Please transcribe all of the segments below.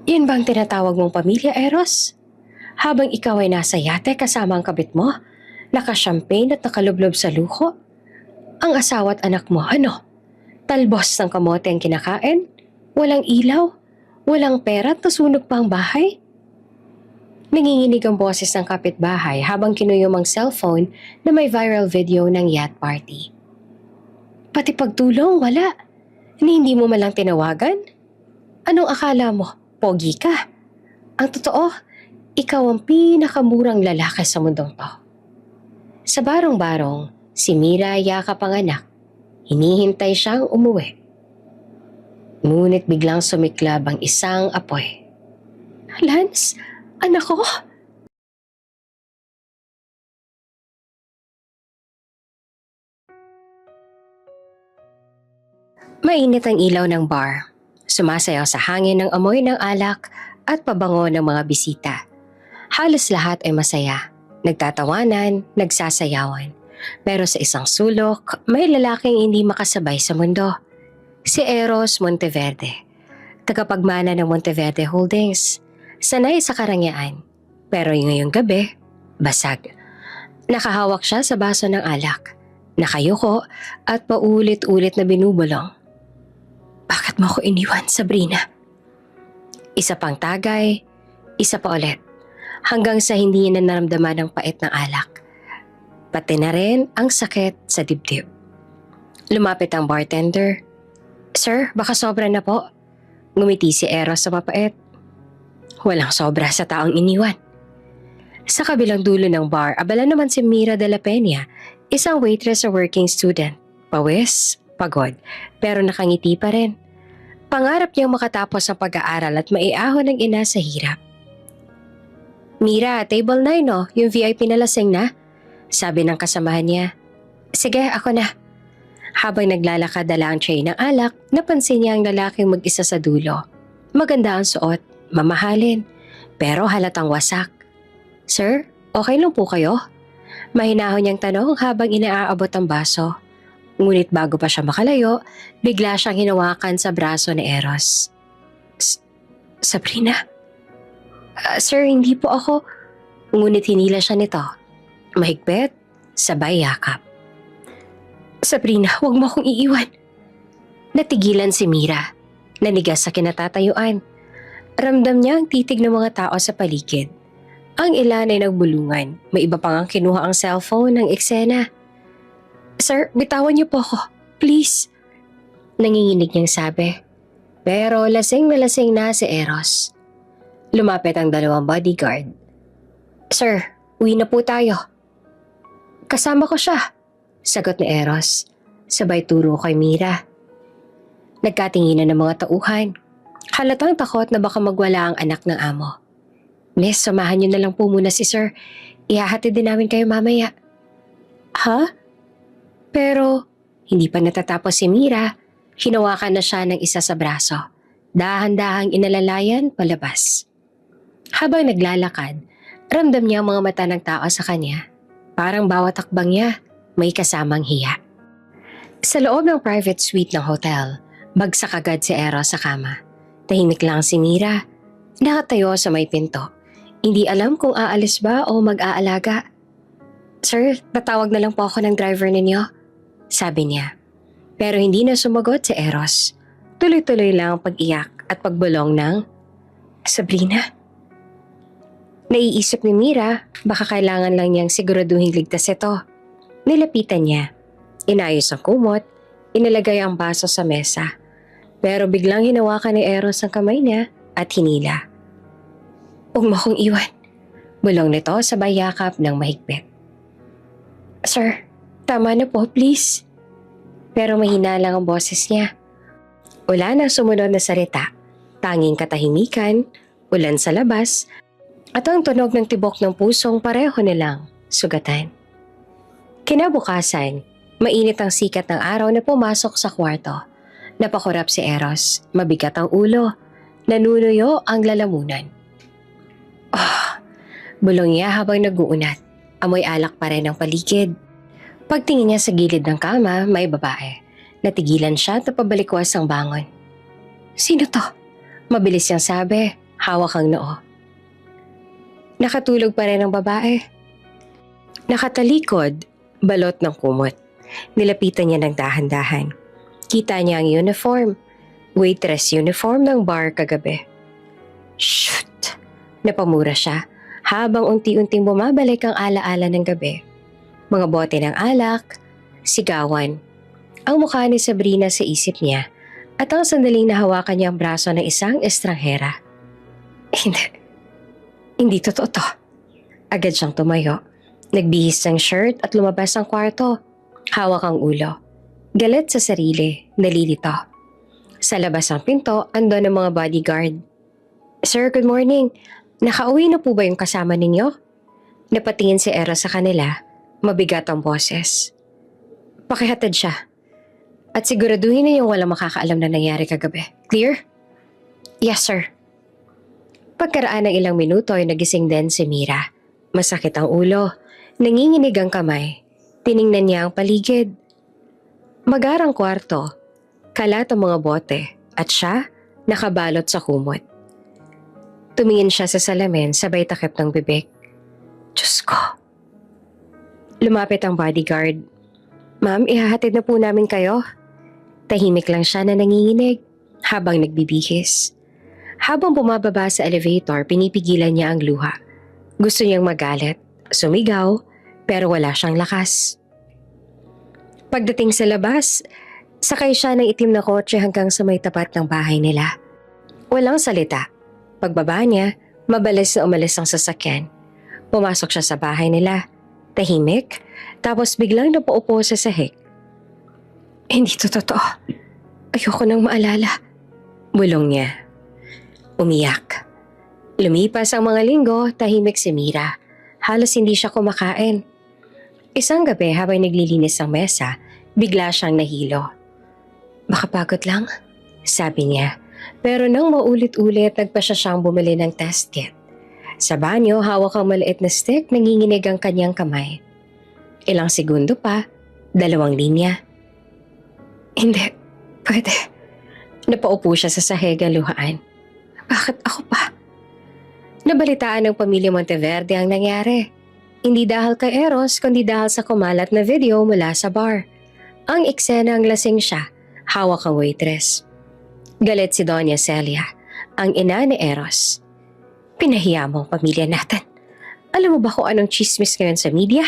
Yan bang tinatawag mong pamilya, Eros? Habang ikaw ay nasa yate kasama ang kabit mo, naka-champagne at nakalublob sa luho, ang asawa at anak mo, ano? Talbos ng kamote ang kinakain? Walang ilaw? Walang pera at nasunog pa ang bahay? Nanginginig ang boses ng kapitbahay habang kinuyom ang cellphone na may viral video ng yacht party. Pati pagtulong, wala. Hindi mo malang tinawagan? Anong akala mo? Pogi ka? Ang totoo, ikaw ang pinakamurang lalaki sa mundong to. Sa barong-barong, si Mira yakap ang anak. Hinihintay siyang umuwi. Ngunit biglang sumiklab ang isang apoy. Lance, anak ko! Mainit ang ilaw ng bar. Sumasayaw sa hangin ng amoy ng alak at pabango ng mga bisita. Halos lahat ay masaya. Nagtatawanan, nagsasayawan. Pero sa isang sulok, may lalaking hindi makasabay sa mundo. Si Eros Monteverde, tagapagmana ng Monteverde Holdings. Sanay sa karangyaan, pero ngayong gabi, basag. Nakahawak siya sa baso ng alak, nakayuko at paulit-ulit na binubulong. Bakit mo ako iniwan, Sabrina? Isa pang tagay, isa pa ulit, hanggang sa hindi niya naramdaman ang pait ng alak. Pati na rin ang sakit sa dibdib. Lumapit ang bartender. Sir, baka sobra na po. Ngumiti si Eros sa mapait. Walang sobra sa taong iniwan. Sa kabilang dulo ng bar, abala naman si Mira de la Peña, isang waitress sa working student. Pawis, pagod, pero nakangiti pa rin. Pangarap niyang makatapos ang pag-aaral at maiahon ng ina sa hirap. Mira, table 9 no, yung VIP na lasing na. Sabi ng kasamahan niya. Sige, ako na. Habang naglalakad dala ang tray ng alak, napansin niya ang lalaking mag-isa sa dulo. Maganda ang suot, mamahalin, pero halatang wasak. Sir, okay lang po kayo? Mahinahon niyang tanong habang inaaabot ang baso. Ngunit bago pa siya makalayo, bigla siyang hinawakan sa braso ni Eros. Sabrina? Sir, hindi po ako. Ngunit hinila siya nito. Mahigpit, sabay yakap. Sabrina, huwag mo akong iiwan. Natigilan si Mira. Nanigas sa kinatatayuan. Ramdam niya ang titig ng mga tao sa paligid. Ang ilan ay nagbulungan. May iba pang kinuha ang cellphone ng eksena. Sir, bitawan niyo po ako. Please. Nanginginig niyang sabi. Pero lasing na si Eros. Lumapit ang dalawang bodyguard. Sir, uwi na po tayo. Kasama ko siya. Sagot ni Eros. Sabay turo kay Mira. Nagkatinginan ng mga tauhan. Halatang takot na baka magwala ang anak ng amo. Miss, samahan niyo na lang po muna si Sir. Ihahatid din namin kayo mamaya. Ha? Pero, hindi pa natatapos si Mira. Hinawakan na siya ng isa sa braso. Dahan-dahang inalalayan palabas. Habang naglalakad, ramdam niya ang mga mata ng tao sa kanya. Parang bawat takbang niya, may kasamang hiya. Sa loob ng private suite ng hotel, bagsak agad si Eros sa kama. Tahimik lang si Mira. Nakatayo sa may pinto. Hindi alam kung aalis ba o mag-aalaga. Sir, tatawag na lang po ako ng driver ninyo. Sabi niya. Pero hindi na sumagot si Eros. Tuloy-tuloy lang ang pag-iyak at pagbulong ng Sabrina. Naiisip ni Mira, baka kailangan lang niyang siguraduhin ligtas ito. Nilapitan niya. Inayos ang kumot, inilagay ang baso sa mesa. Pero biglang hinawakan ni Eros ang kamay niya at hinila. Huwag mo akong iwan. Bulong nito sabay yakap ng mahigpit. Sir, tama na po, please. Pero mahina lang ang boses niya. Wala nang sumunod na salita. Tanging katahimikan, ulan sa labas, at ang tunog ng tibok ng pusong pareho nilang sugatan. Kinabukasan, mainit ang sikat ng araw na pumasok sa kwarto. Napakurap si Eros, mabigat ang ulo, nanunuyo ang lalamunan. Bulong niya habang nag-uunat. Amoy alak pa rin ang paligid. Pagtingin niya sa gilid ng kama, may babae. Natigilan siya at napabalikwas ang bangon. Sino to? Mabilis siyang sabi. hawak ang noo. Nakatulog pa rin ang babae. Nakatalikod, balot ng kumot. Nilapitan niya ng dahan-dahan. Kita niya ang uniform. Waitress uniform ng bar kagabi. Shoot! Napamura siya habang unti-unting bumabalik ang alaala ng gabi. Mga bote ng alak, sigawan. Ang mukha ni Sabrina sa isip niya at ang sandaling nahawakan niya ang braso ng isang estranghera. Hindi totoo to. Agad siyang tumayo. Nagbihis ng shirt at lumabas ng kwarto. Hawak ang ulo. Galit sa sarili, nalilito. Sa labas ng pinto, andon ang mga bodyguard. Sir, good morning. Nakauwi na po ba yung kasama ninyo? Napatingin si Eros sa kanila. Mabigat ang boses. Pakihatid siya. At siguraduhin na yung walang makakaalam na nangyari kagabi. Clear? Yes, sir. Pagkaraan ng ilang minuto ay nagising din si Mira. Masakit ang ulo. Nanginginig ang kamay. Tiningnan niya ang paligid. Magarang kwarto. Kalat ang mga bote. At siya, nakabalot sa kumot. Tumingin siya sa salamin sabay takip ng bibig. Diyos ko. Lumapit ang bodyguard. Ma'am, ihahatid na po namin kayo. Tahimik lang siya na nanginginig habang nagbibihis. Habang bumababa sa elevator, pinipigilan niya ang luha. Gusto niyang magalit, sumigaw, pero wala siyang lakas. Pagdating sa labas, sakay siya ng itim na kotse hanggang sa may tapat ng bahay nila. Walang salita. Pagbaba niya, mabalis na umalis ang sasakyan. Pumasok siya sa bahay nila. Tahimik, tapos biglang napaupo sa sahig. Hindi to totoo. Ayoko nang maalala. Bulong niya. Umiyak. Lumipas ang mga linggo, tahimik si Mira. Halos hindi siya kumakain. Isang gabi habang naglilinis ng mesa, bigla siyang nahilo. Baka pagod lang, sabi niya. Pero nang maulit-ulit, nagpa siyang bumili ng test kit. Sa banyo, hawak ang maliit na stick, nanginginig ang kanyang kamay. Ilang segundo pa, 2 linya. Hindi, pwede. Napaupo siya sa sahig at luhaan. Bakit ako pa? Nabalitaan ng pamilya Monteverde ang nangyari. Hindi dahil kay Eros, kundi dahil sa kumalat na video mula sa bar. Ang eksena ang lasing siya, hawak ang waitress. Galit si Doña Celia, ang ina ni Eros. Pinahiya mo ang pamilya natin. Alam mo ba kung anong chismis ngayon sa media?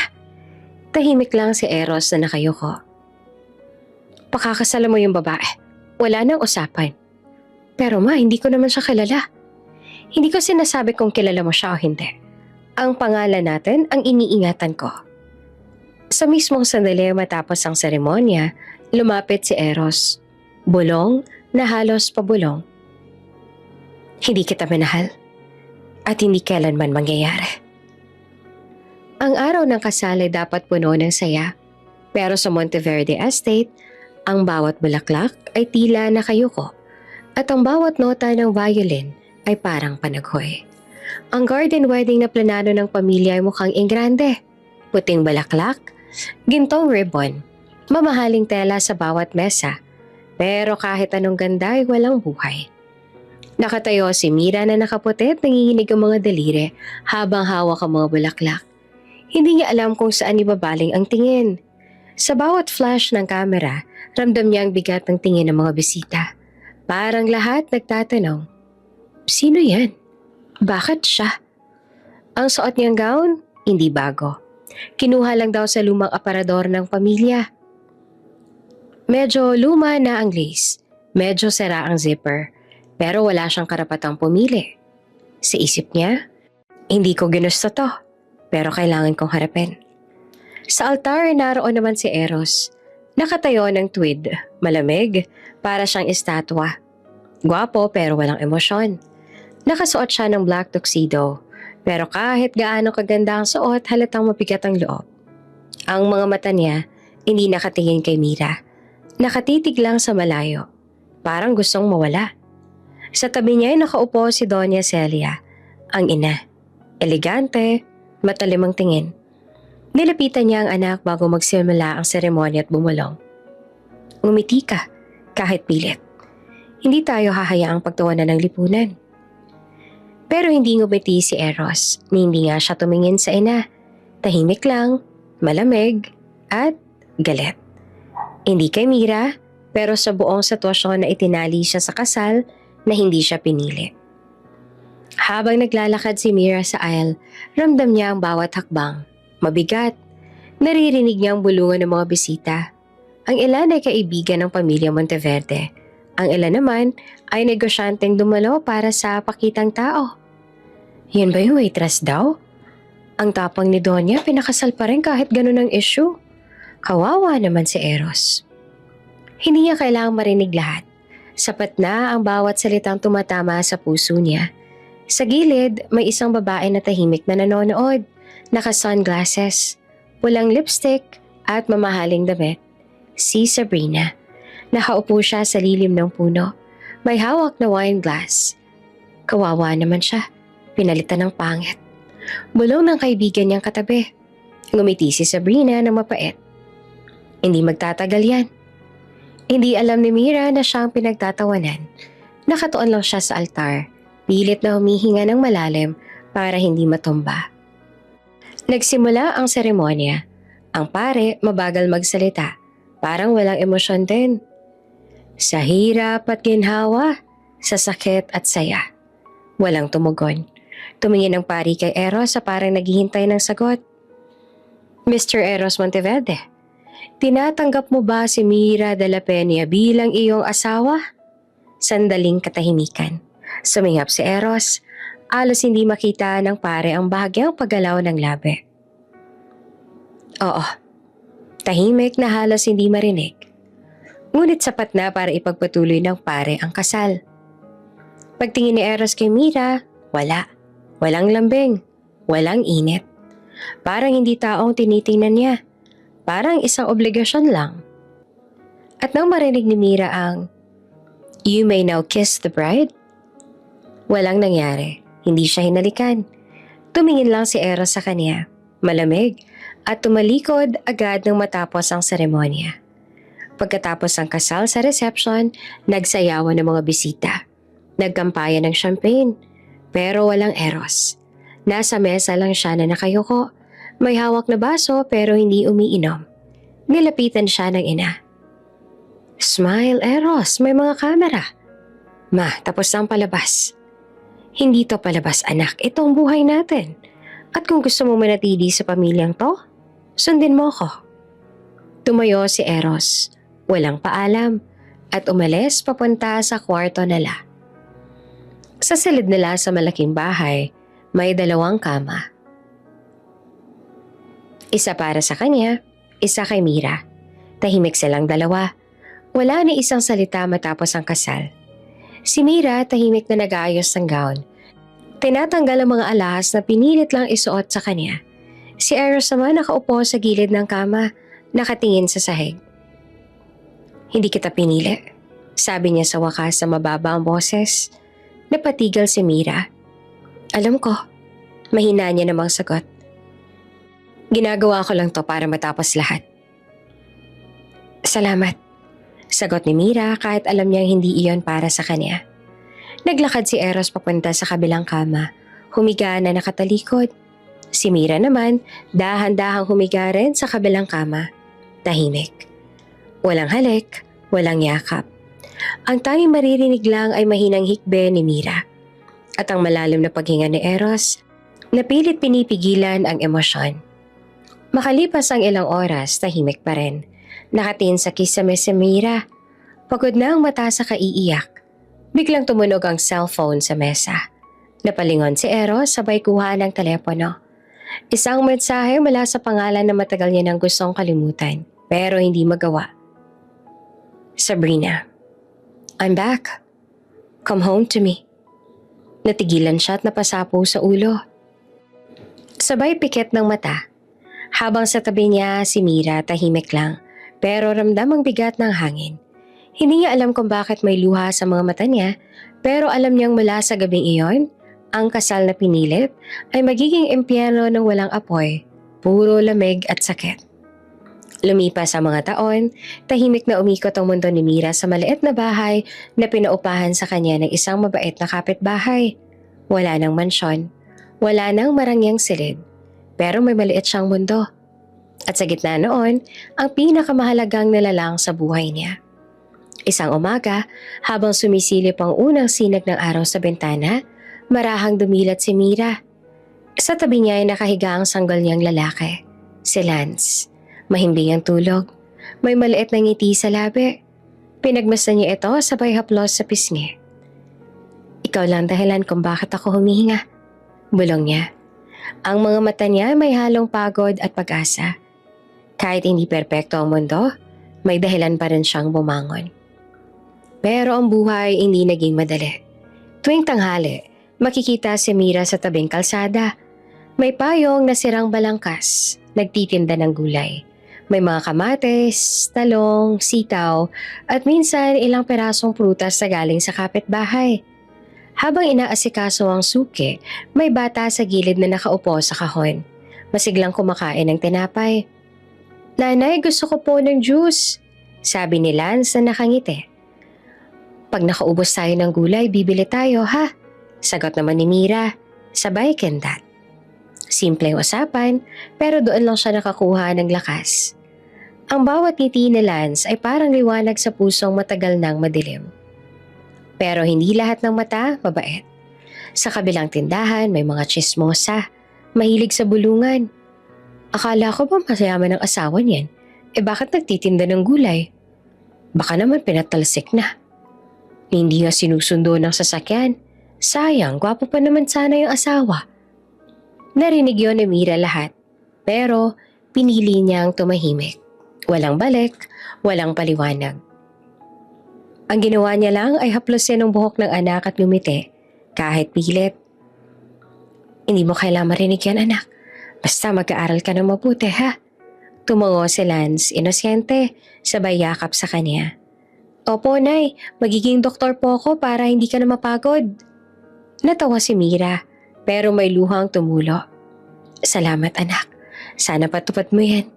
Tahimik lang si Eros na nakayuko. Pakakasalan mo yung babae. Wala nang usapan. Pero ma, hindi ko naman siya kilala. Hindi ko sinasabi kung kilala mo siya o hindi. Ang pangalan natin ang iniingatan ko. Sa mismong sandali matapos ang seremonya, lumapit si Eros. Bulong na halos pabulong. Hindi kita minahal. At hindi kailanman mangyayari. Ang araw ng kasal ay dapat puno ng saya. Pero sa Monteverde Estate, ang bawat bulaklak ay tila nakayuko at ang bawat nota ng violin ay parang panaghoy. Ang garden wedding na planado ng pamilya ay mukhang ingrande. Puting bulaklak, gintong ribbon, mamahaling tela sa bawat mesa. Pero kahit anong ganda ay walang buhay. Nakatayo si Mira na nakaputi at nanginginig ang mga daliri habang hawak ang mga bulaklak. Hindi niya alam kung saan ibabaling ang tingin. Sa bawat flash ng kamera, ramdam niya ang bigat ng tingin ng mga bisita. Parang lahat nagtatanong, sino yan? Bakit siya? Ang suot niyang gown, hindi bago. Kinuha lang daw sa lumang aparador ng pamilya. Medyo luma na ang lace, medyo sira ang zipper. Pero wala siyang karapatang pumili. Sa isip niya, hindi ko ginusto to, pero kailangan kong harapin. Sa altar, naroon naman si Eros. Nakatayo ng tweed, malamig, para siyang estatwa. Gwapo pero walang emosyon. Nakasuot siya ng black tuxedo, pero kahit gaano kaganda ang suot, halatang mabigat ang loob. Ang mga mata niya, hindi nakatingin kay Mira. Nakatitig lang sa malayo, parang gustong mawala. Sa tabi niya ay nakaupo si Doña Celia, ang ina. Elegante, matalim ang tingin. Nilapitan niya ang anak bago magsimula ang seremonya at bumulong. Umiti ka, kahit pilit. Hindi tayo hahayaang pagtawanan ng lipunan. Pero hindi ngumiti si Eros, ni hindi nga siya tumingin sa ina. Tahimik lang, malamig, at galit. Hindi kay Mira, pero sa buong sitwasyon na itinali siya sa kasal na hindi siya pinili. Habang naglalakad si Mira sa aisle, ramdam niya ang bawat hakbang. Mabigat. Naririnig niya ang bulungan ng mga bisita. Ang ilan ay kaibigan ng pamilya Monteverde. Ang ilan naman ay negosyanteng dumalo para sa pakitang tao. Yan ba yung waitress daw? Ang tapang ni Donya, pinakasal pa rin kahit ganun ang issue. Kawawa naman si Eros. Hindi niya kailangang marinig lahat. Sapat na ang bawat salitang tumatama sa puso niya. Sa gilid, may isang babae na tahimik na nanonood. Naka-sunglasses, pulang lipstick at mamahaling damit. Si Sabrina. Nakaupo siya sa lilim ng puno. May hawak na wine glass. Kawawa naman siya. Pinalitan ng pangit. Bulong ng kaibigan niyang katabi. Ngumiti si Sabrina na mapait. Hindi magtatagal yan. Hindi alam ni Mira na siya ang pinagtatawanan. Nakatuon lang siya sa altar. Pilit na humihinga ng malalim para hindi matumba. Nagsimula ang seremonya. Ang pare mabagal magsalita. Parang walang emosyon din. Sa hirap at ginhawa, sa sakit at saya. Walang tumugon. Tumingin ang pari kay Eros sa parang naghihintay ng sagot. Mr. Eros Monteverde, tinatanggap mo ba si Mira de la Peña bilang iyong asawa? Sandaling katahimikan. Sumingap si Eros. Alos hindi makita ng pare ang bahagyang paggalaw ng labi. Oo. Tahimik na halos hindi marinig. Ngunit sapat na para ipagpatuloy ng pare ang kasal. Pagtingin ni Eros kay Mira, wala. Walang lambing. Walang init. Parang hindi taong tinitingnan niya. Parang isang obligasyon lang. At nang marinig ni Mira ang, "You may now kiss the bride," walang nangyari. Hindi siya hinalikan. Tumingin lang si Eros sa kanya, malamig, at tumalikod agad nang matapos ang seremonya. Pagkatapos ng kasal sa reception, nagsayawan ng mga bisita. Nagkampayan ng champagne, pero walang Eros. Nasa mesa lang siya na nakayuko. May hawak na baso pero hindi umiinom. Nilapitan siya ng ina. "Smile, Eros, may mga kamera." "Ma, tapos ang palabas." "Hindi to palabas, anak. Ito ang buhay natin. At kung gusto mo manatili sa pamilyang to, sundin mo ko." Tumayo si Eros. Walang paalam. At umalis papunta sa kwarto nila. Sa silid nila sa malaking bahay, may 2 kama. Isa para sa kanya, isa kay Mira. Tahimik silang 2. Wala ni isang salita matapos ang kasal. Si Mira tahimik na nag-aayos ng gown. Tinatanggal ang mga alahas na pinilit lang isuot sa kanya. Si Eros naman nakaupo sa gilid ng kama, nakatingin sa sahig. "Hindi kita pinili," sabi niya sa wakas sa mababa ang boses. Napatigal si Mira. "Alam ko," mahina niya namang sagot. "Ginagawa ko lang to para matapos lahat." "Salamat," sagot ni Mira kahit alam niyang hindi iyon para sa kanya. Naglakad si Eros papunta sa kabilang kama. Humiga na nakatalikod. Si Mira naman, dahan-dahang humiga rin sa kabilang kama. Tahimik. Walang halik, walang yakap. Ang tanging maririnig lang ay mahinang hikbe ni Mira. At ang malalim na paghinga ni Eros, napilit pinipigilan ang emosyon. Makalipas ang ilang oras, tahimik pa rin. Nakatingin sa kisame si Mira. Pagod na ang mata sa kaiiyak. Biglang tumunog ang cellphone sa mesa. Napalingon si Eros sabay kuha ng telepono. Isang mensahe mula sa pangalan na matagal niya nang gustong kalimutan, pero hindi magawa. "Sabrina, I'm back. Come home to me." Natigilan siya at napasapo sa ulo. Sabay pikit ng mata. Habang sa tabi niya si Mira tahimik lang, pero ramdam ang bigat ng hangin. Hindi niya alam kung bakit may luha sa mga mata niya, pero alam niyang mula sa gabing iyon, ang kasal na pinilit ay magiging impyerno ng walang apoy, puro lamig at sakit. Lumipas ang mga taon, tahimik na umikot ang mundo ni Mira sa maliit na bahay na pinaupahan sa kanya ng isang mabait na kapitbahay. Wala ng mansyon, wala ng marangyang silid, pero may maliit siyang mundo. At sa gitna noon, ang pinakamahalagang nilalang sa buhay niya. Isang umaga, habang sumisilip ang unang sinag ng araw sa bintana, marahang dumilat si Mira. Sa tabi niya ay nakahiga ang sanggol niyang lalaki, si Lance. Mahimbing ang tulog, may maliit na ngiti sa labi. Pinagmasdan niya ito sabay haplos sa pisngi. Ikaw lang dahilan kung bakit ako humihinga, bulong niya. Ang mga mata niya may halong pagod at pag-asa. Kahit hindi perpekto ang mundo, may dahilan pa rin siyang bumangon. Pero ang buhay hindi naging madali. Tuwing tanghali, makikita si Mira sa tabing kalsada. May payong na sirang balangkas, nagtitinda ng gulay. May mga kamates, talong, sitaw, at minsan ilang perasong prutas na galing sa kapitbahay. Habang inaasikaso ang suki, may bata sa gilid na nakaupo sa kahon. Masiglang kumakain ng tinapay. Nanay, gusto ko po ng juice, sabi ni Lance na nakangiti. Pag nakaubos tayo ng gulay, bibili tayo ha? Sagot naman ni Mira, sabay kendat. Simpleng usapan, pero doon lang siya nakakuha ng lakas. Ang bawat ngiti ni Lance ay parang liwanag sa pusong matagal nang madilim. Pero hindi lahat ng mata mabait. Sa kabilang tindahan may mga tsismosa, mahilig sa bulungan. Akala ko ba masayaman ang asawa niyan? Bakit nagtitinda ng gulay? Baka naman pinatalsik na. Hindi nga sinusundo ng sasakyan. Sayang, gwapo pa naman sana yung asawa. Narinig yun ni Mira lahat, pero pinili niyang tumahimik. Walang balik, walang paliwanag. Ang ginawa niya lang ay haplosin ang buhok ng anak at ngumiti, kahit pilit. Hindi mo kailangan marinig yan, anak. Basta mag-aaral ka ng mabuti, ha? Tumango si Lance, inosyente, sabay yakap sa kanya. Opo, Nay. Magiging doktor po ako para hindi ka na mapagod. Natawa si Mira, pero may luhang tumulo. Salamat, anak. Sana patupad mo yan.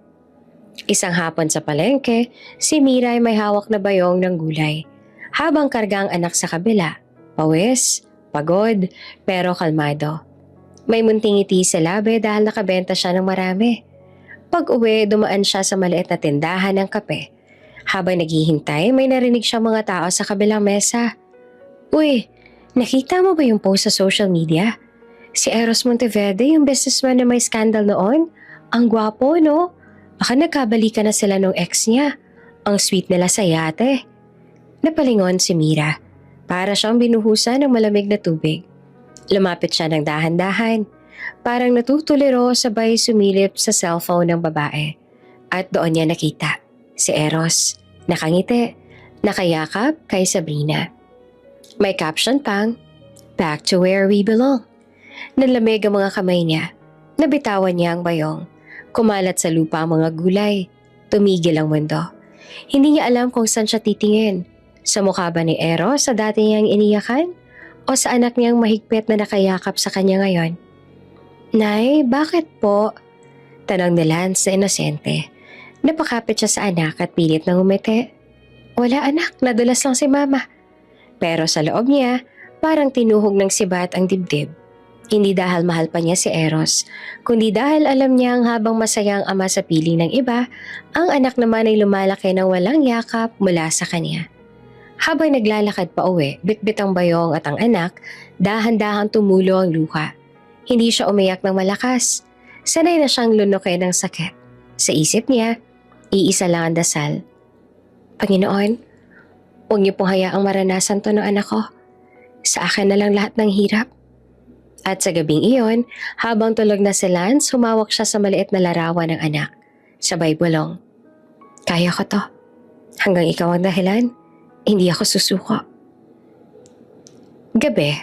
Isang hapon sa palengke, si Mira ay may hawak na bayong ng gulay. Habang karga ang anak sa kabila, pawis, pagod, pero kalmado. May munting ngiti sa labi dahil nakabenta siya ng marami. Pag-uwi, dumaan siya sa maliit na tindahan ng kape. Habang naghihintay, may narinig siyang mga tao sa kabilang mesa. Uy, nakita mo ba yung post sa social media? Si Eros Monteverde, yung businessman na may scandal noon? Ang gwapo, no? Baka nagkabalikan na sila nung ex niya. Ang sweet nila sa yate. Napalingon si Mira. Para siyang binuhusan ng malamig na tubig. Lumapit siya ng dahan-dahan. Parang natutuliro sabay sumilip sa cellphone ng babae. At doon niya nakita si Eros. Nakangiti, nakayakap kay Sabrina. May caption pang, "Back to where we belong." Nanlamig ang mga kamay niya. Nabitawan niya ang bayong. Kumalat sa lupa ang mga gulay. Tumigil ang mundo. Hindi niya alam kung saan siya titingin. Sa mukha ba ni Eros sa dati niyang iniyakan? O sa anak niyang mahigpit na nakayakap sa kanya ngayon? Nay, bakit po? Tanong ni Lance na inosente. Napakapit siya sa anak at pilit na ngumiti. Wala anak, nadulas lang si mama. Pero sa loob niya, parang tinuhog ng sibat ang dibdib. Hindi dahil mahal pa niya si Eros, kundi dahil alam niya ang habang masayang ama sa piling ng iba, ang anak naman ay lumalaki ng walang yakap mula sa kanya. Habang naglalakad pa uwi, bitbit ang bayong at ang anak, dahan-dahan tumulo ang luha. Hindi siya umiyak ng malakas. Sanay na siyang lunukin ng sakit. Sa isip niya, iisa lang ang dasal. Panginoon, huwag niyo pong hayaang maranasan to ng anak ko. Sa akin na lang lahat ng hirap. At sa gabing iyon, habang tulog na si Lance, humawak siya sa maliit na larawan ng anak. Sabay bulong. Kaya ko to. Hanggang ikaw ang dahilan, hindi ako susuko. Gabi,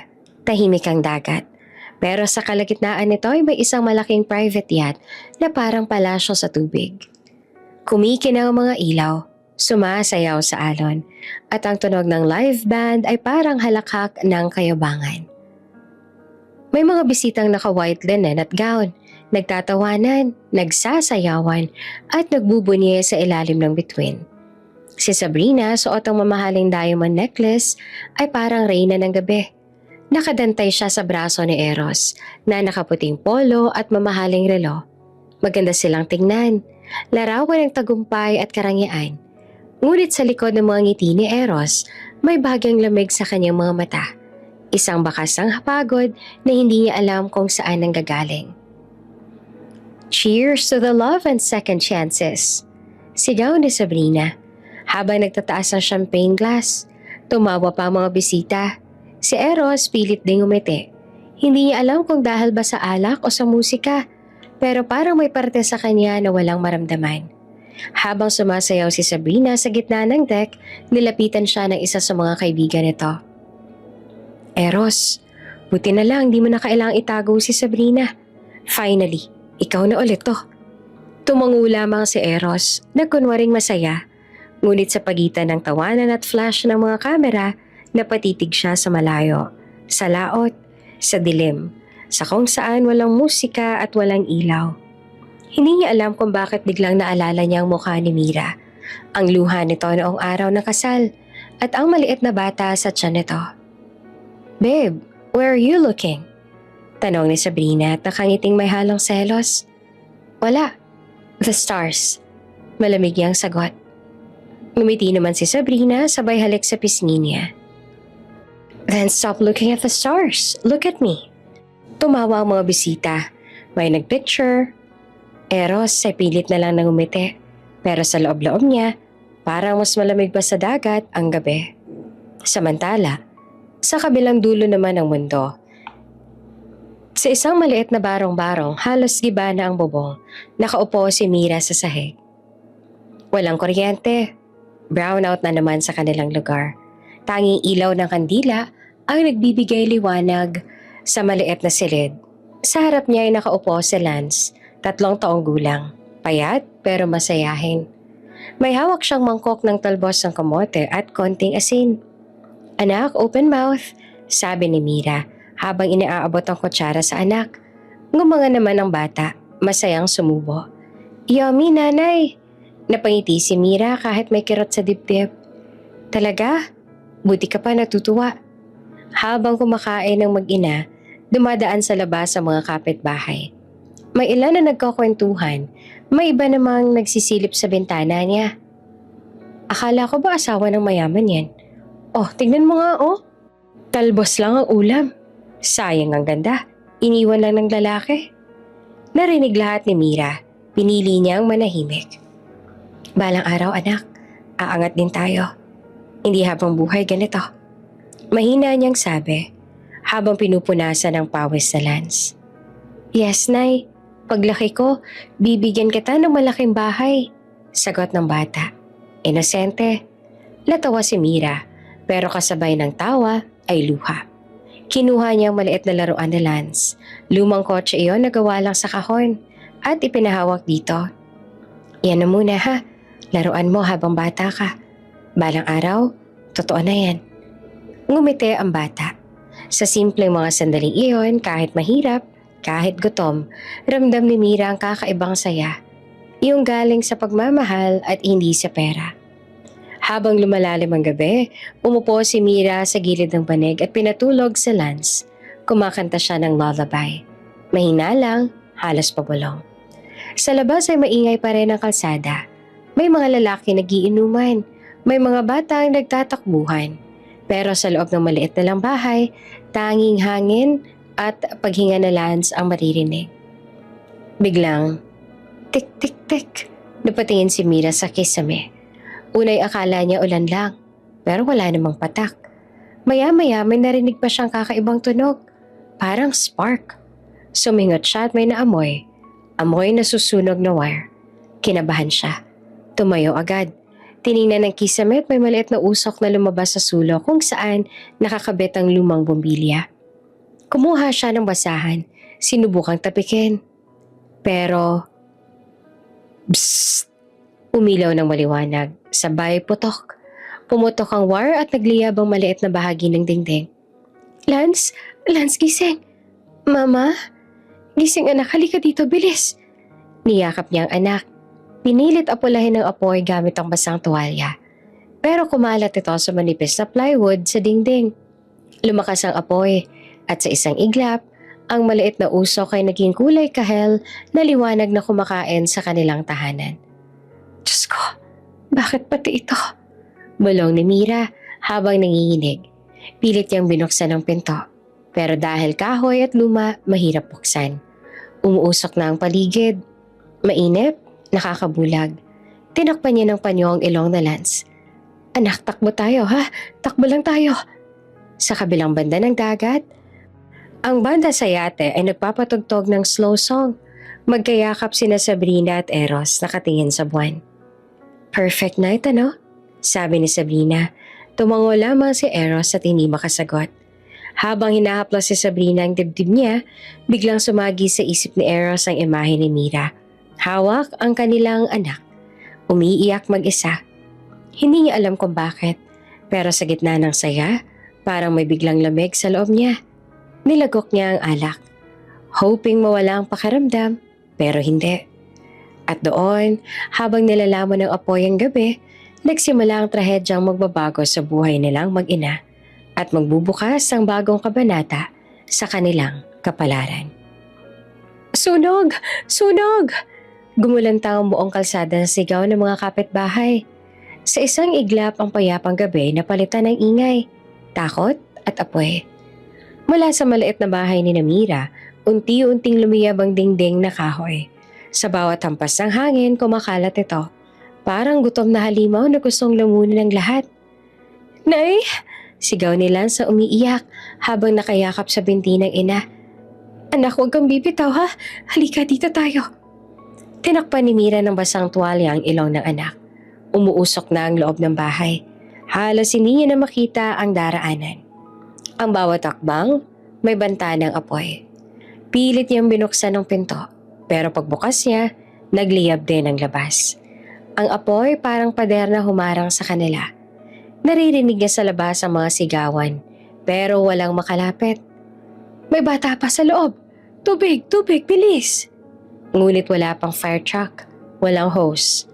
tahimik ang dagat. Pero sa kalagitnaan nito ay may isang malaking private yacht na parang palasyo sa tubig. Kumikinang ang mga ilaw, sumasayaw sa alon, at ang tunog ng live band ay parang halakhak ng kayabangan. May mga bisitang naka-white linen at gown, nagtatawanan, nagsasayawan, at nagbubunye sa ilalim ng bituin. Si Sabrina, suot ang mamahaling diamond necklace, ay parang reyna ng gabi. Nakadantay siya sa braso ni Eros na nakaputing polo at mamahaling relo. Maganda silang tingnan, larawan ng tagumpay at karangyaan. Ngunit sa likod ng mga ngiti ni Eros, may bahagyang lamig sa kanyang mga mata. Isang bakas ng hapagod na hindi niya alam kung saan nanggagaling. Cheers to the love and second chances! Sigaw ni Sabrina. Habang nagtataas ang champagne glass, tumawa pa ang mga bisita. Si Eros pilit ding umiti. Hindi niya alam kung dahil ba sa alak o sa musika, pero parang may parte sa kanya na walang maramdaman. Habang sumasayaw si Sabrina sa gitna ng deck, nilapitan siya ng isa sa mga kaibigan nito. Eros, buti na lang di mo na kailangang itago si Sabrina. Finally, ikaw na ulit to. Tumango lamang si Eros na kunwaring masaya, ngunit sa pagitan ng tawanan at flash ng mga kamera, napatitig siya sa malayo, sa laot, sa dilim, sa kung saan walang musika at walang ilaw. Hindi niya alam kung bakit biglang naalala niya ang mukha ni Mira, ang luha nito noong araw ng kasal, at ang maliit na bata sa tiyan nito. Babe, where are you looking? Tanong ni Sabrina at nakangiting may halong selos. Wala. The stars. Malamig niyang sagot. Ngumiti naman si Sabrina sabay halik sa pisngi niya. Then stop looking at the stars. Look at me. Tumawa ang mga bisita. May nagpicture. Eros ay pilit na lang nang umiti. Pero sa loob-loob niya, parang mas malamig pa sa dagat ang gabi. Samantala, sa kabilang dulo naman ng mundo, sa isang maliit na barong-barong, halos giba na ang bubong, nakaupo si Mira sa sahig. Walang kuryente. Brownout na naman sa kanilang lugar. Tanging ilaw ng kandila ang nagbibigay liwanag sa maliit na silid. Sa harap niya ay nakaupo si Lance, 3 taong gulang, payat pero masayahin. May hawak siyang mangkok ng talbos ng kamote at konting asin. Anak, open mouth, sabi ni Mira habang inaabot ang kutsara sa anak. Ngumanga naman ang bata, masayang sumubo. Yummy, nanay! Napangiti si Mira kahit may kirot sa dibdib. Talaga? Buti ka pa natutuwa. Habang kumakain ng mag-ina, dumadaan sa labas ang mga kapitbahay. May ilan na nagkakwentuhan, may iba namang nagsisilip sa bintana niya. Akala ko ba asawa ng mayaman yan? Oh, tignan mo nga oh. Talbos lang ang ulam. Sayang ang ganda. Iniwan lang ng lalaki. Narinig lahat ni Mira. Pinili niyang manahimik. Balang araw anak, aangat din tayo. Hindi habang buhay ganito. Mahina niyang sabi habang pinupunasan ng pawis sa Lance. Yes, Nay. Paglaki ko, bibigyan kita ng malaking bahay. Sagot ng bata. Inosente. Natawa si Mira, pero kasabay ng tawa ay luha. Kinuha niya ang maliit na laruan ni Lance. Lumang kotse iyon na gawa lang sa kahon at ipinahawak dito. Yan na muna ha. Laruan mo habang bata ka. Balang araw, totoo na yan. Ngumiti ang bata. Sa simpleng mga sandaling iyon, kahit mahirap, kahit gutom, ramdam ni Mira ang kakaibang saya. Yung galing sa pagmamahal at hindi sa pera. Habang lumalalim ang gabi, umupo si Mira sa gilid ng banig at pinatulog sa Lance. Kumakanta siya ng lullaby. Mahina lang, halos pabulong. Sa labas ay maingay pa rin ang kalsada. May mga lalaki nagiinuman, may mga batang nagtatakbuhan. Pero sa loob ng maliit na lang bahay, tanging hangin at paghinga na Lance ang maririnig. Biglang, tik-tik-tik, napatingin si Mira sa kisame. Unay akala niya ulan lang, pero wala namang patak. Maya-maya may narinig pa siyang kakaibang tunog, parang spark. Sumingot siya at may naamoy. Amoy na susunog na wire. Kinabahan siya. Tumayo agad. Tiningnan ng kisame at may maliit na usok na lumabas sa sulok kung saan nakakabit ang lumang bombilya. Kumuha siya ng basahan. Sinubukang tapikin. Pero, psst! Umilaw ng maliwanag. Sabay putok. Pumutok ang wire at nagliyab ang maliit na bahagi ng dingding. Lance! Lance, gising! Mama? Gising anak, halika dito, bilis! Niyakap niya ang anak. Pinilit apulahin ng apoy gamit ang basang tuwalya. Pero kumalat ito sa manipis na plywood sa dingding. Lumakas ang apoy. At sa isang iglap, ang maliit na usok ay naging kulay kahel na liwanag na kumakain sa kanilang tahanan. Diyos ko, bakit pati ito? Bulong ni Mira habang nanginginig. Pilit niyang binuksan ang pinto. Pero dahil kahoy at luma, mahirap buksan. Umuusok na ang paligid. Mainip, nakakabulag. Tinakpan niya ng panyo ang ilong na Lance. Anak, takbo tayo ha? Takbo lang tayo. Sa kabilang banda ng dagat, ang banda sa yate ay nagpapatugtog ng slow song. Magkayakap sina Sabrina at Eros nakatingin sa buwan. Perfect night ano? Sabi ni Sabrina. Tumango lamang si Eros at hindi makasagot. Habang hinahaplos si Sabrina ang dibdib niya, biglang sumagi sa isip ni Eros ang imahe ni Mira. Hawak ang kanilang anak. Umiiyak mag-isa. Hindi niya alam kung bakit, pero sa gitna ng saya, parang may biglang lamig sa loob niya. Nilagok niya ang alak, hoping mawala ang pakiramdam, pero hindi. At doon, habang nilalaman ng apoy ang gabi, nagsimula ang trahedyang magbabago sa buhay nilang mag-ina at magbubukas ang bagong kabanata sa kanilang kapalaran. Sunog! Sunog! Gumulantang ang buong kalsada ng sigaw ng mga kapitbahay. Sa isang iglap ang payapang gabi na palitan ng ingay, takot at apoy. Mula sa maliit na bahay ni Mira, unti-unting lumiyab ang dingding na kahoy. Sa bawat hampas ng hangin, kumakalat ito. Parang gutom na halimaw na gustong lamunin ng lahat. Nay! Sigaw ni Lance sa umiiyak habang nakayakap sa binti ng ina. Anak, huwag kang bibitaw ha. Halika dito tayo. Tinakpan ni Mira ng basang tuwalya ang ilong ng anak. Umuusok na ang loob ng bahay. Halos hindi niya na makita ang daraanan. Ang bawat akbang, may banta ng apoy. Pilit niyang binuksan ang pinto, pero pagbukas niya, nagliyab din ang labas. Ang apoy parang pader na humarang sa kanila. Naririnig niya sa labas ang mga sigawan, pero walang makalapit. May bata pa sa loob! Tubig! Tubig! Bilis! Ngunit wala pang fire truck, walang hose.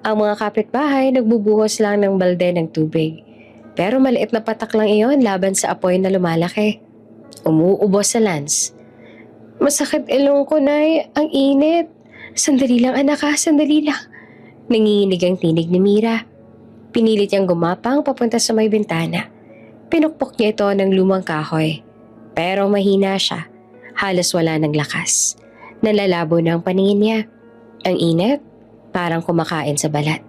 Ang mga kapitbahay nagbubuhos lang ng balde ng tubig. Pero maliit na patak lang iyon laban sa apoy na lumalaki. Umuubos sa Lance. Masakit ilong ko, Nay. Ang init. Sandali lang anak ha, sandali lang. Nanginginig ang tinig ni Mira. Pinilit niyang gumapang papunta sa may bintana. Pinukpok niya ito ng lumang kahoy. Pero mahina siya. Halos wala ng lakas. Nalalabo na ang paningin niya. Ang init, parang kumakain sa balat.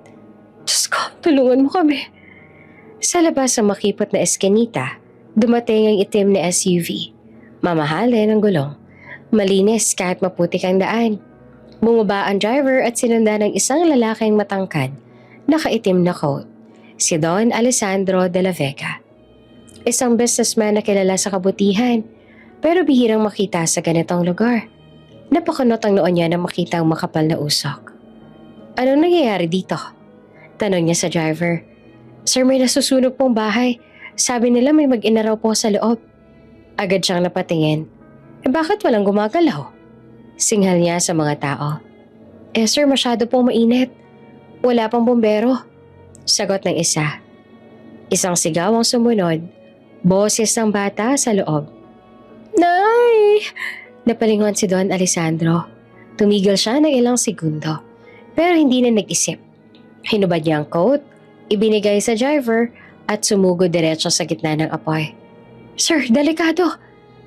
Diyos ko, tulungan mo kami. Sa labas ng makipot na eskinita, dumating ang itim na SUV. Mamahalin ang gulong. Malinis kahit maputik ang daan. Bumaba ang driver at sinundan ng isang lalaking matangkad, nakaitim na coat. Si Don Alessandro de la Vega. Isang businessman na kilala sa kabutihan, pero bihirang makita sa ganitong lugar. Napakunot ang noon niya na makita ang makapal na usok. Anong nangyayari dito? Tanong niya sa driver. Sir, may nasusunog pong bahay. Sabi nila may mag-ina raw po sa loob. Agad siyang napatingin. Bakit walang gumagalaw? Singhal niya sa mga tao. Sir, masyado pong mainit. Wala pang bumbero. Sagot ng isa. Isang sigaw ang sumunod. Boses ng bata sa loob. Nay! Napalingon si Don Alessandro. Tumigil siya ng ilang segundo, pero hindi na nag-isip. Hinubad niya ang coat, ibinigay sa driver at sumugod diretso sa gitna ng apoy. Sir, delikado!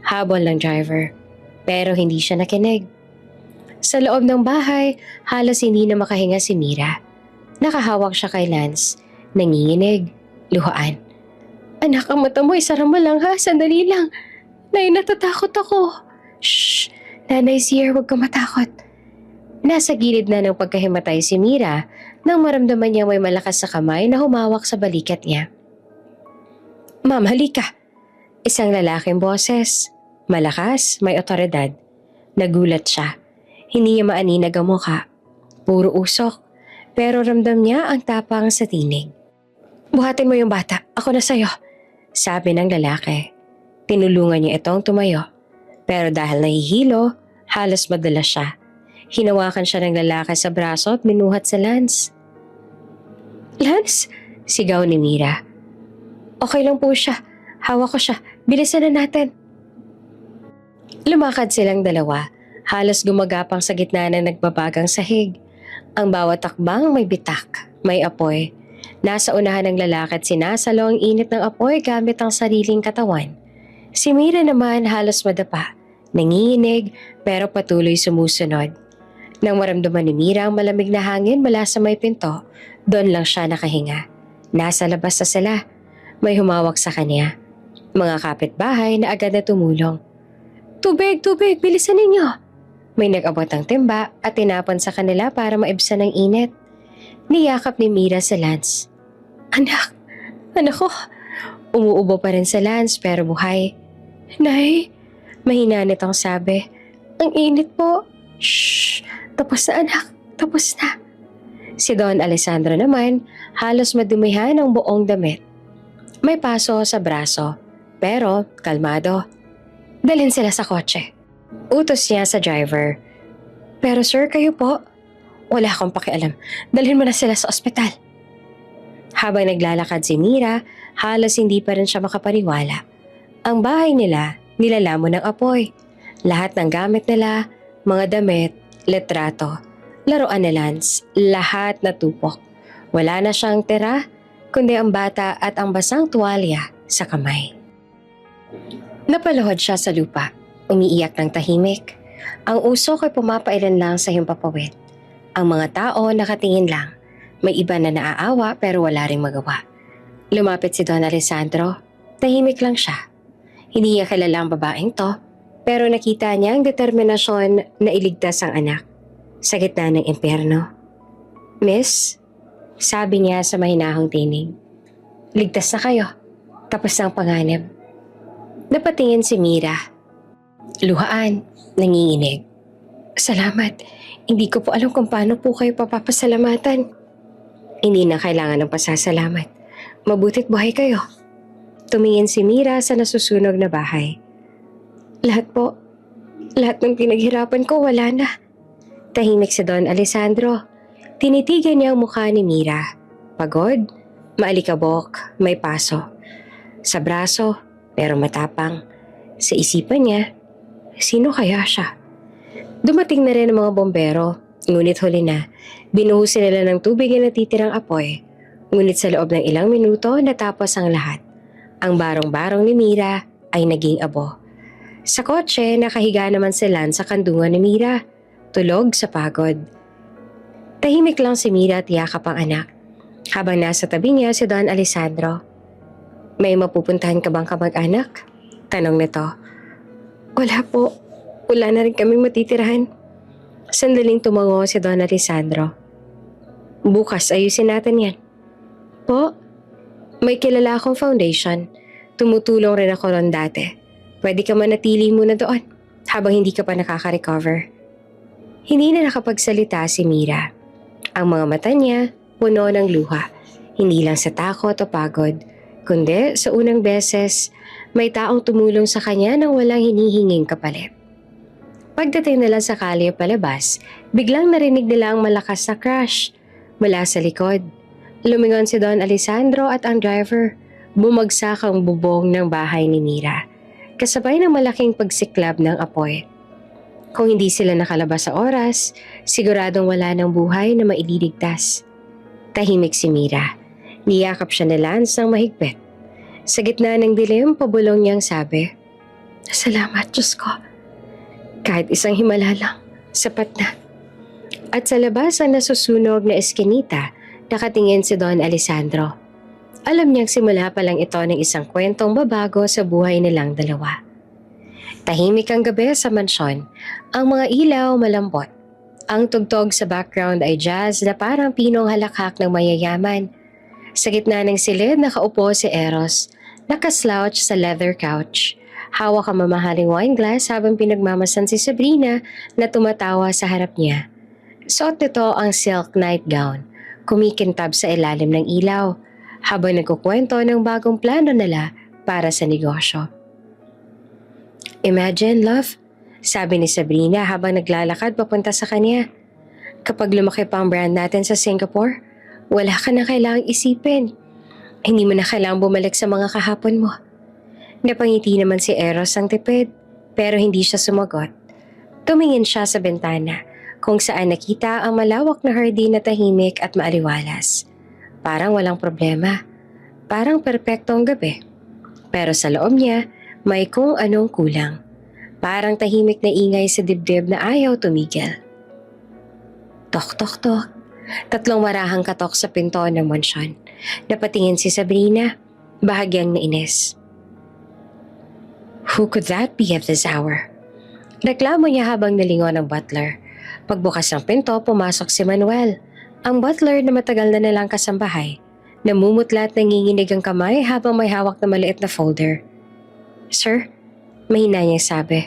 Habol ng driver, pero hindi siya nakinig. Sa loob ng bahay, halos hindi na makahinga si Mira. Nakahawak siya kay Lance, nanginginig, luhaan. Anak, ang mata mo, isara mo lang ha, sandali lang. Nay, natatakot ako. Shh! Nanay's here, huwag kang matakot. Nasa gilid na ng pagkahimatay si Mira nang maramdaman niya may malakas sa kamay na humawak sa balikat niya. Ma'am, halika! Isang lalaking boses. Malakas, may otoridad. Nagulat siya. Hindi niya maaninag ang mukha. Puro usok. Pero ramdam niya ang tapang sa tinig. Buhatin mo yung bata, ako na sa'yo. Sabi ng lalaki. Tinulungan niya itong tumayo. Pero dahil nahihilo, halos madalas siya. Hinawakan siya ng lalaki sa braso at minuhat sa Lance. Lance? Sigaw ni Mira. Okay lang po siya. Hawak ko siya. Bilisan na natin. Lumakad silang dalawa, halos gumagapang sa gitna ng nagbabagang sahig. Ang bawat takbang may bitak, may apoy. Nasa unahan ng lalaki at sinasalo ang init ng apoy gamit ang sariling katawan. Si Mira naman halos madapa, nanginginig pero patuloy sumusunod. Nang maramdaman ni Mira ang malamig na hangin mula sa may pinto, doon lang siya nakahinga. Nasa labas na sila. May humawak sa kanya. Mga kapitbahay na agad na tumulong. Tubig, tubig, bilisan ninyo! May nag-abot ng timba at tinapon sa kanila para maibsan ang init. Niyakap ni Mira sa Lance. Anak ko! Umuubo pa rin sa Lance pero buhay. Nay, mahina nitong sabi. Ang init po. Shh! Tapos na anak, tapos na. Si Don Alessandro naman halos madumihan ang buong damit. May paso sa braso, pero kalmado. Dalhin sila sa kotse. Utos niya sa driver. Pero sir, kayo po? Wala akong pakialam. Dalhin mo na sila sa ospital. Habang naglalakad si Mira, halos hindi pa rin siya makapaniwala. Ang bahay nila, nilalamon ng apoy. Lahat ng gamit nila, mga damit, litrato, laruan ni Lance, lahat natupok. Wala na siyang tira, kundi ang bata at ang basang tuwalya sa kamay. Napaluhod siya sa lupa, umiiyak ng tahimik. Ang usok ay pumapailan lang sa himpapawid. Ang mga tao nakatingin lang. May iba na naaawa pero wala ring magawa. Lumapit si Don Alessandro. Tahimik lang siya. Hindi niya kilala ang babaeng to, pero nakita niya ang determinasyon na iligtas ang anak sa gitna ng impyerno. Miss, sabi niya sa mahinahong tinig, ligtas na kayo. Tapos na ang panganib. Napatingin si Mira. Luhaan, nanginginig. Salamat. Hindi ko po alam kung paano po kayo papapasalamatan. Hindi na kailangan ng pasasalamat. Mabuti't buhay kayo. Tumingin si Mira sa nasusunog na bahay. Lahat po. Lahat ng pinaghirapan ko wala na. Tahimik si Don Alessandro. Tinitigan niya ang mukha ni Mira. Pagod, maalikabok, may paso. Sa braso, pero matapang. Sa isipan niya, sino kaya siya? Dumating na rin ang mga bombero, ngunit huli na. Binuhusin nila ng tubig na natitirang apoy. Ngunit sa loob ng ilang minuto natapos ang lahat. Ang barong-barong ni Mira ay naging abo. Sa kotse, nakahiga naman si Lance sa kandungan ni Mira. Tulog sa pagod. Tahimik lang si Mira at yakap ang anak. Habang nasa tabi niya si Don Alessandro. May mapupuntahan ka bang kamag-anak? Tanong nito. Wala po. Wala na rin kaming matitirahan. Sandaling tumango si Don Alessandro. Bukas ayusin natin yan. Po, may kilala akong foundation. Tumutulong rin ako ron dati. Pwede ka manatili muna doon habang hindi ka pa nakaka-recover. Hindi na nakapagsalita si Mira. Ang mga mata niya puno ng luha. Hindi lang sa takot o pagod, kundi sa unang beses may taong tumulong sa kanya nang walang hinihinging kapalit. Pagdating nila sa kalye palabas, biglang narinig nila ang malakas na crash mula sa likod. Lumingon si Don Alessandro at ang driver. Bumagsak ang bubong ng bahay ni Mira, kasabay ng malaking pagsiklab ng apoy. Kung hindi sila nakalabas sa oras, siguradong wala ng buhay na maidiligtas. Tahimik si Mira. Niyakap siya ni Lance ng mahigpit. Sa gitna ng dilim, pabulong niyang sabi, Salamat, Diyos ko. Kahit isang himala lang, sapat na. At sa labas ang nasusunog na eskinita, nakatingin si Don Alessandro. Alam niyang simula pa lang ito ng isang kwentong babago sa buhay nilang dalawa. Tahimik ang gabi sa mansyon. Ang mga ilaw malambot. Ang tugtog sa background ay jazz na parang pinong halakhak ng mayayaman. Sa gitna ng silid nakaupo si Eros, nakaslouch sa leather couch. Hawak ang mamahaling wine glass habang pinagmamasan si Sabrina na tumatawa sa harap niya. Suot nito ang silk nightgown, kumikintab sa ilalim ng ilaw, habang nagkukwento ng bagong plano nila para sa negosyo. Imagine, love, sabi ni Sabrina habang naglalakad papunta sa kanya. Kapag lumaki pa ang brand natin sa Singapore, wala ka na kailangang isipin. Hindi mo na kailangang bumalik sa mga kahapon mo. Napangiti naman si Eros ang tipid. Pero hindi siya sumagot. Tumingin siya sa bintana kung saan nakita ang malawak na hardin na tahimik at maaliwalas. Parang walang problema. Parang perpekto ang gabi. Pero sa loob niya, may kung anong kulang. Parang tahimik na ingay sa dibdib na ayaw tumigil. Tok, tok, tok. 3 marahang katok sa pinto ng mansyon. Napatingin si Sabrina, bahagyang nainis. Who could that be at this hour? Reklamo niya habang nalingon ang butler. Pagbukas ng pinto, pumasok si Manuel. Ang butler na matagal na nilang kasambahay. Namumutla at nanginginig ang kamay habang may hawak na maliit na folder. Sir, mahina niyang sabi.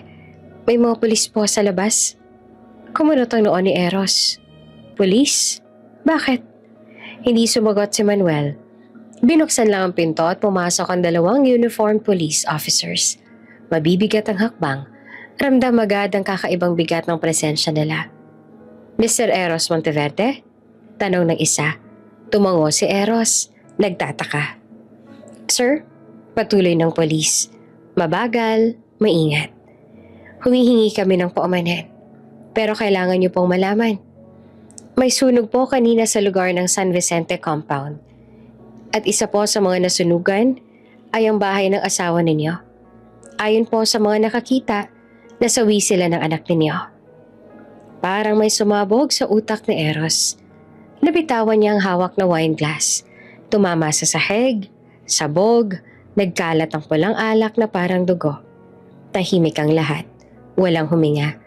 May mga pulis po sa labas. Kumunot ang noon ni Eros. Pulis? Bakit? Hindi sumagot si Manuel. Binuksan lang ang pinto at pumasok ang 2 uniformed police officers. Mabibigat ang hakbang. Ramdam agad ang kakaibang bigat ng presensya nila. Mr. Eros Monteverde? Tanong ng isa. Tumango si Eros. Nagtataka. Sir? Patuloy ng polis. Mabagal, maingat. Humihingi kami ng paumanhin. Pero kailangan niyo pong malaman. May sunog po kanina sa lugar ng San Vicente compound. At isa po sa mga nasunugan ay ang bahay ng asawa ninyo. Ayon po sa mga nakakita, nasawi sila ng anak ninyo. Parang may sumabog sa utak ni Eros. Nabitawan niya ang hawak na wine glass. Tumama sa sahig, sabog, nagkalat ang pulang alak na parang dugo. Tahimik ang lahat. Walang huminga.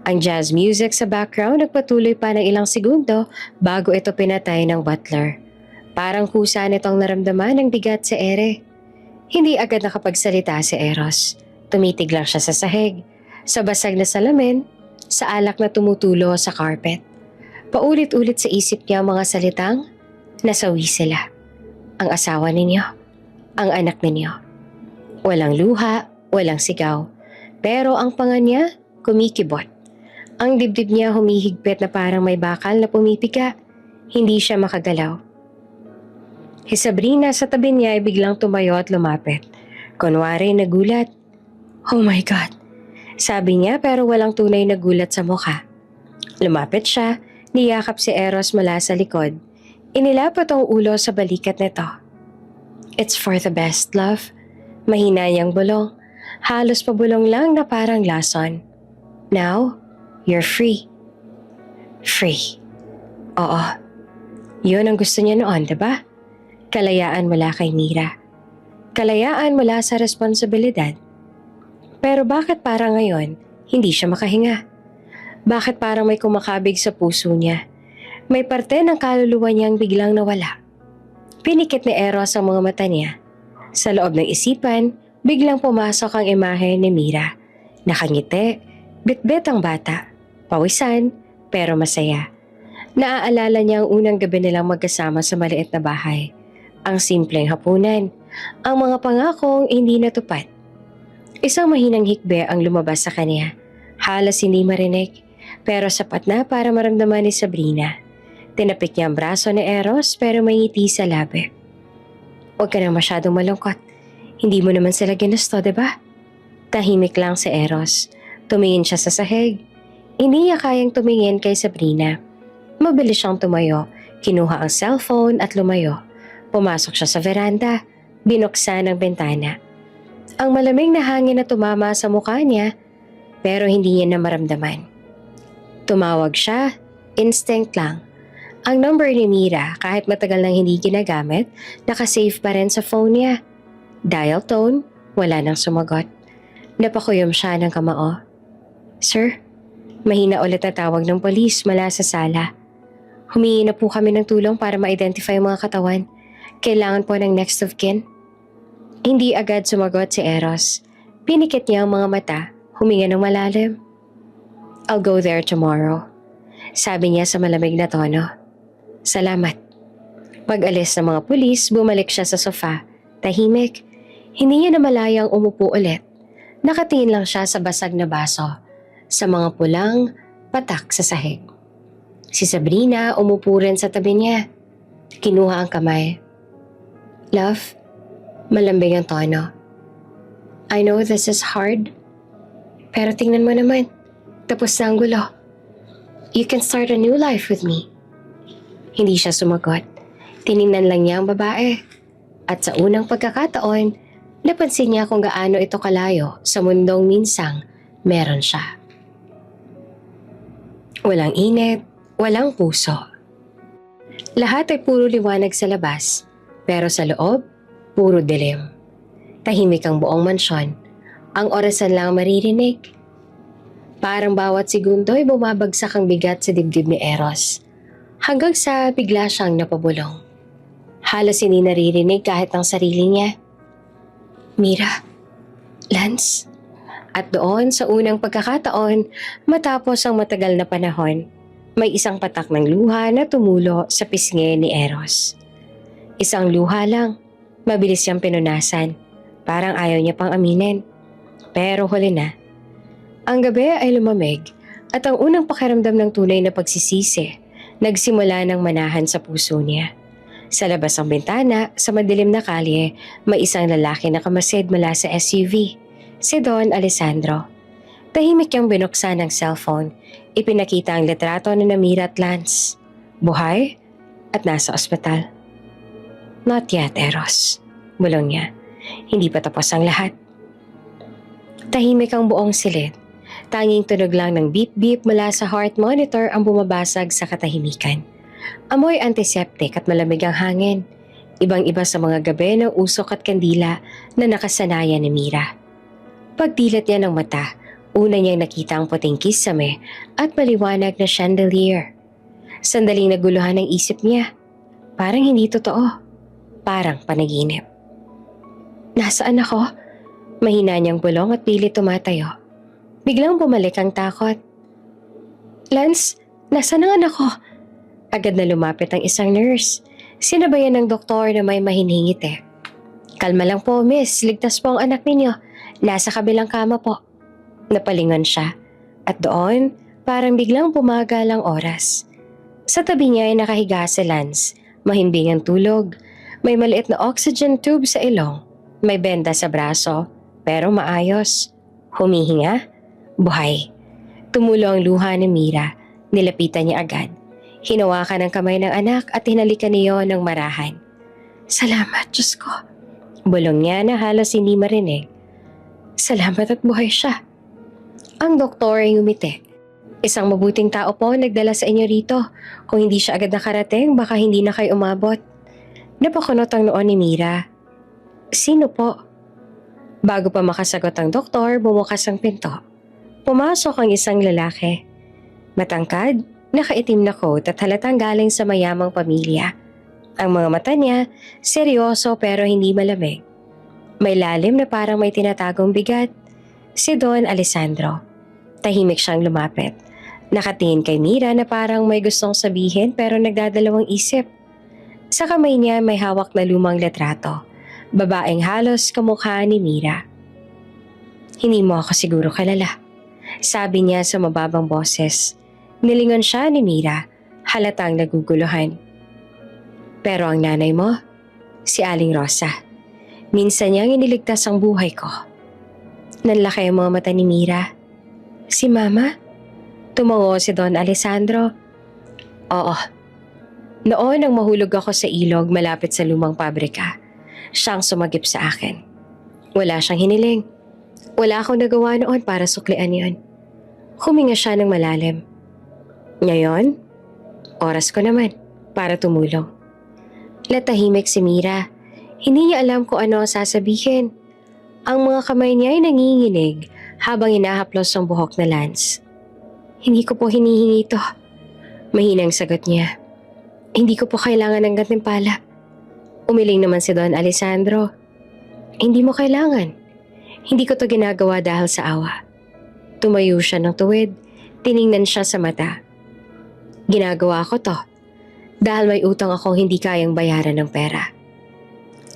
Ang jazz music sa background nagpatuloy pa ng ilang segundo bago ito pinatay ng butler. Parang kusa nitong naramdaman ng bigat sa ere. Hindi agad nakapagsalita si Eros. Tumitig lang siya sa sahig, sa basag na salamin, sa alak na tumutulo sa carpet. Paulit-ulit sa isip niya ang mga salitang, nasawi sila. Ang asawa ninyo, ang anak ninyo. Walang luha, walang sigaw. Pero ang panga niya, kumikibot. Ang dibdib niya humihigpit na parang may bakal na pumipiga. Hindi siya makagalaw. Si Sabrina sa tabi niya ay biglang tumayo at lumapit. Kunwari nagulat. Oh my God! Sabi niya pero walang tunay na gulat sa mukha. Lumapit siya, niyakap si Eros mula sa likod. Inilapot ang ulo sa balikat nito. It's for the best, love. Mahina niyang bulong. Halos pabulong lang na parang lason. Now, you're free. Free. Oo. Yun ang gusto niya noon, diba? Kalayaan mula kay Mira. Kalayaan mula sa responsibilidad. Pero bakit parang ngayon, hindi siya makahinga? Bakit parang may kumakabig sa puso niya? May parte ng kaluluwa niyang biglang nawala. Pinikit ni Eros ang mga mata niya. Sa loob ng isipan, biglang pumasok ang imahe ni Mira. Nakangiti, bitbit ang bata. Pawisan, pero masaya. Naaalala niya ang unang gabi nilang magkasama sa maliit na bahay. Ang simpleng hapunan. Ang mga pangakong hindi natupad. Isang mahinang hikbe ang lumabas sa kanya. Halos hindi marinig, pero sapat na para maramdaman ni Sabrina. Tinapik niya ang braso ni Eros pero may ngiti sa labi. Huwag ka na masyadong malungkot. Hindi mo naman sila ginusto, diba? Tahimik lang si Eros. Tumingin siya sa sahig. Hindi niya kayang tumingin kay Sabrina. Mabilis siyang tumayo. Kinuha ang cellphone at lumayo. Pumasok siya sa veranda. Binuksan ang bintana. Ang malamig na hangin na tumama sa mukha niya, pero hindi niya na maramdaman. Tumawag siya, instinct lang. Ang number ni Mira, kahit matagal nang hindi ginagamit, nakasave pa rin sa phone niya. Dial tone, wala nang sumagot. Napakuyom siya ng kamao. Sir, mahina ulit na tawag ng polis mula sa sala. Humingi na po kami ng tulong para ma-identify ang mga katawan. Kailangan po ng next of kin. Hindi agad sumagot si Eros. Pinikit niya ang mga mata, huminga ng malalim. I'll go there tomorrow. Sabi niya sa malamig na tono. Salamat. Pag-alis ng mga pulis, bumalik siya sa sofa. Tahimik. Hindi niya namalayang umupo ulit. Nakatingin lang siya sa basag na baso. Sa mga pulang patak sa sahig. Si Sabrina umupo rin sa tabi niya. Kinuha ang kamay. Love, malambing ang tono. I know this is hard, Pero tingnan mo naman, tapos na ang gulo. You can start a new life with me. Hindi siya sumagot. Tiningnan lang niya ang babae. At sa unang pagkakataon, napansin niya kung gaano ito kalayo sa mundong minsang meron siya. Walang init, walang puso. Lahat ay puro liwanag sa labas, pero sa loob, puro dilim. Tahimik ang buong mansyon. Ang orasan lang maririnig. Parang bawat segundo ay bumabagsak ang bigat sa dibdib ni Eros. Hanggang sa bigla siyang napabulong. Halos hindi naririnig kahit ang sarili niya. Mira, Lance. At doon sa unang pagkakataon, matapos ang matagal na panahon, may isang patak ng luha na tumulo sa pisngi ni Eros. Isang luha lang, mabilis siyang pinunasan. Parang ayaw niya pang aminin. Pero huli na. Ang gabi ay lumamig at ang unang pakiramdam ng tunay na pagsisisi nagsimula ng manahan sa puso niya. Sa labas ng bintana, sa madilim na kalye, may isang lalaki na kamasid mula sa SUV, si Don Alessandro. Tahimik niyang binuksan ang cellphone, ipinakita ang litrato ni Namira at Lance. Buhay at nasa ospital. Not yet, Eros. Bulong niya. Hindi pa tapos ang lahat. Tahimik ang buong silid. Tanging tunog lang ng beep-beep mula sa heart monitor ang bumabasag sa katahimikan. Amoy antiseptic at malamig ang hangin. Ibang-iba sa mga gabi ng usok at kandila na nakasanayan ni Mira. Pagdilat niya ng mata, una niyang nakita ang puting kisame at maliwanag na chandelier. Sandaling naguluhan ang isip niya. Parang hindi totoo. Parang panaginip. Nasaan ako? Mahina niyang bulong at pilit tumatayo. Biglang bumalik ang takot. Lance, nasaan ang anak ko? Agad na lumapit ang isang nurse. Sinabayan ng doktor na may mahinhingit eh. Kalma lang po, miss. Ligtas po ang anak ninyo. Nasa kabilang kama po. Napalingon siya. At doon, parang biglang pumagal ang oras. Sa tabi niya ay nakahiga si Lance. Mahimbing ang tulog. May maliit na oxygen tube sa ilong. May benda sa braso. Pero maayos. Humihinga. Buhay. Tumulo ang luha ni Mira. Nilapitan niya agad. Hinawakan ang kamay ng anak at hinalikan niyo ng marahan. Salamat, Diyos ko. Bulong niya na halos hindi marinig. Salamat at buhay siya. Ang doktor ay ngumiti. Isang mabuting tao po nagdala sa inyo rito. Kung hindi siya agad nakarating, baka hindi na kayo umabot. Napakunot ang noon ni Mira. Sino po? Bago pa makasagot ang doktor, bumukas ang pinto. Pumasok ang isang lalaki. Matangkad, nakaitim na coat at halatang galing sa mayamang pamilya. Ang mga mata niya, seryoso pero hindi malamig. May lalim na parang may tinatagong bigat. Si Don Alessandro. Tahimik siyang lumapit. Nakatingin kay Mira na parang may gustong sabihin pero nagdadalawang isip. Sa kamay niya may hawak na lumang litrato. Babaeng halos kamukha ni Mira. Hindi mo ako siguro kalala. Sabi niya sa mababang boses. Nilingon siya ni Mira, halatang naguguluhan. Pero ang nanay mo, si Aling Rosa. Minsan niyang iniligtas ang buhay ko. Nanlaki ang mga mata ni Mira. Si Mama? Tumango si Don Alessandro. Oo. Noon nang mahulog ako sa ilog malapit sa lumang pabrika, siyang sumagip sa akin. Wala siyang hiniling. Wala akong nagawa noon para suklian yon. Huminga siya ng malalim. Ngayon, oras ko naman para tumulong. Natahimik si Mira. Hindi niya alam kung ano ang sasabihin. Ang mga kamay niya ay nanginginig habang hinahaplos ang buhok na Lance. Hindi ko po hinihingi ito. Mahinang sagot niya. Hindi ko po kailangan ng gantimpala. Umiling naman si Don Alessandro. Hindi mo kailangan. Hindi ko to ginagawa dahil sa awa. Tumayo siya ng tuwid. Tiningnan siya sa mata. Ginagawa ko to dahil may utang akong hindi kayang bayaran ng pera.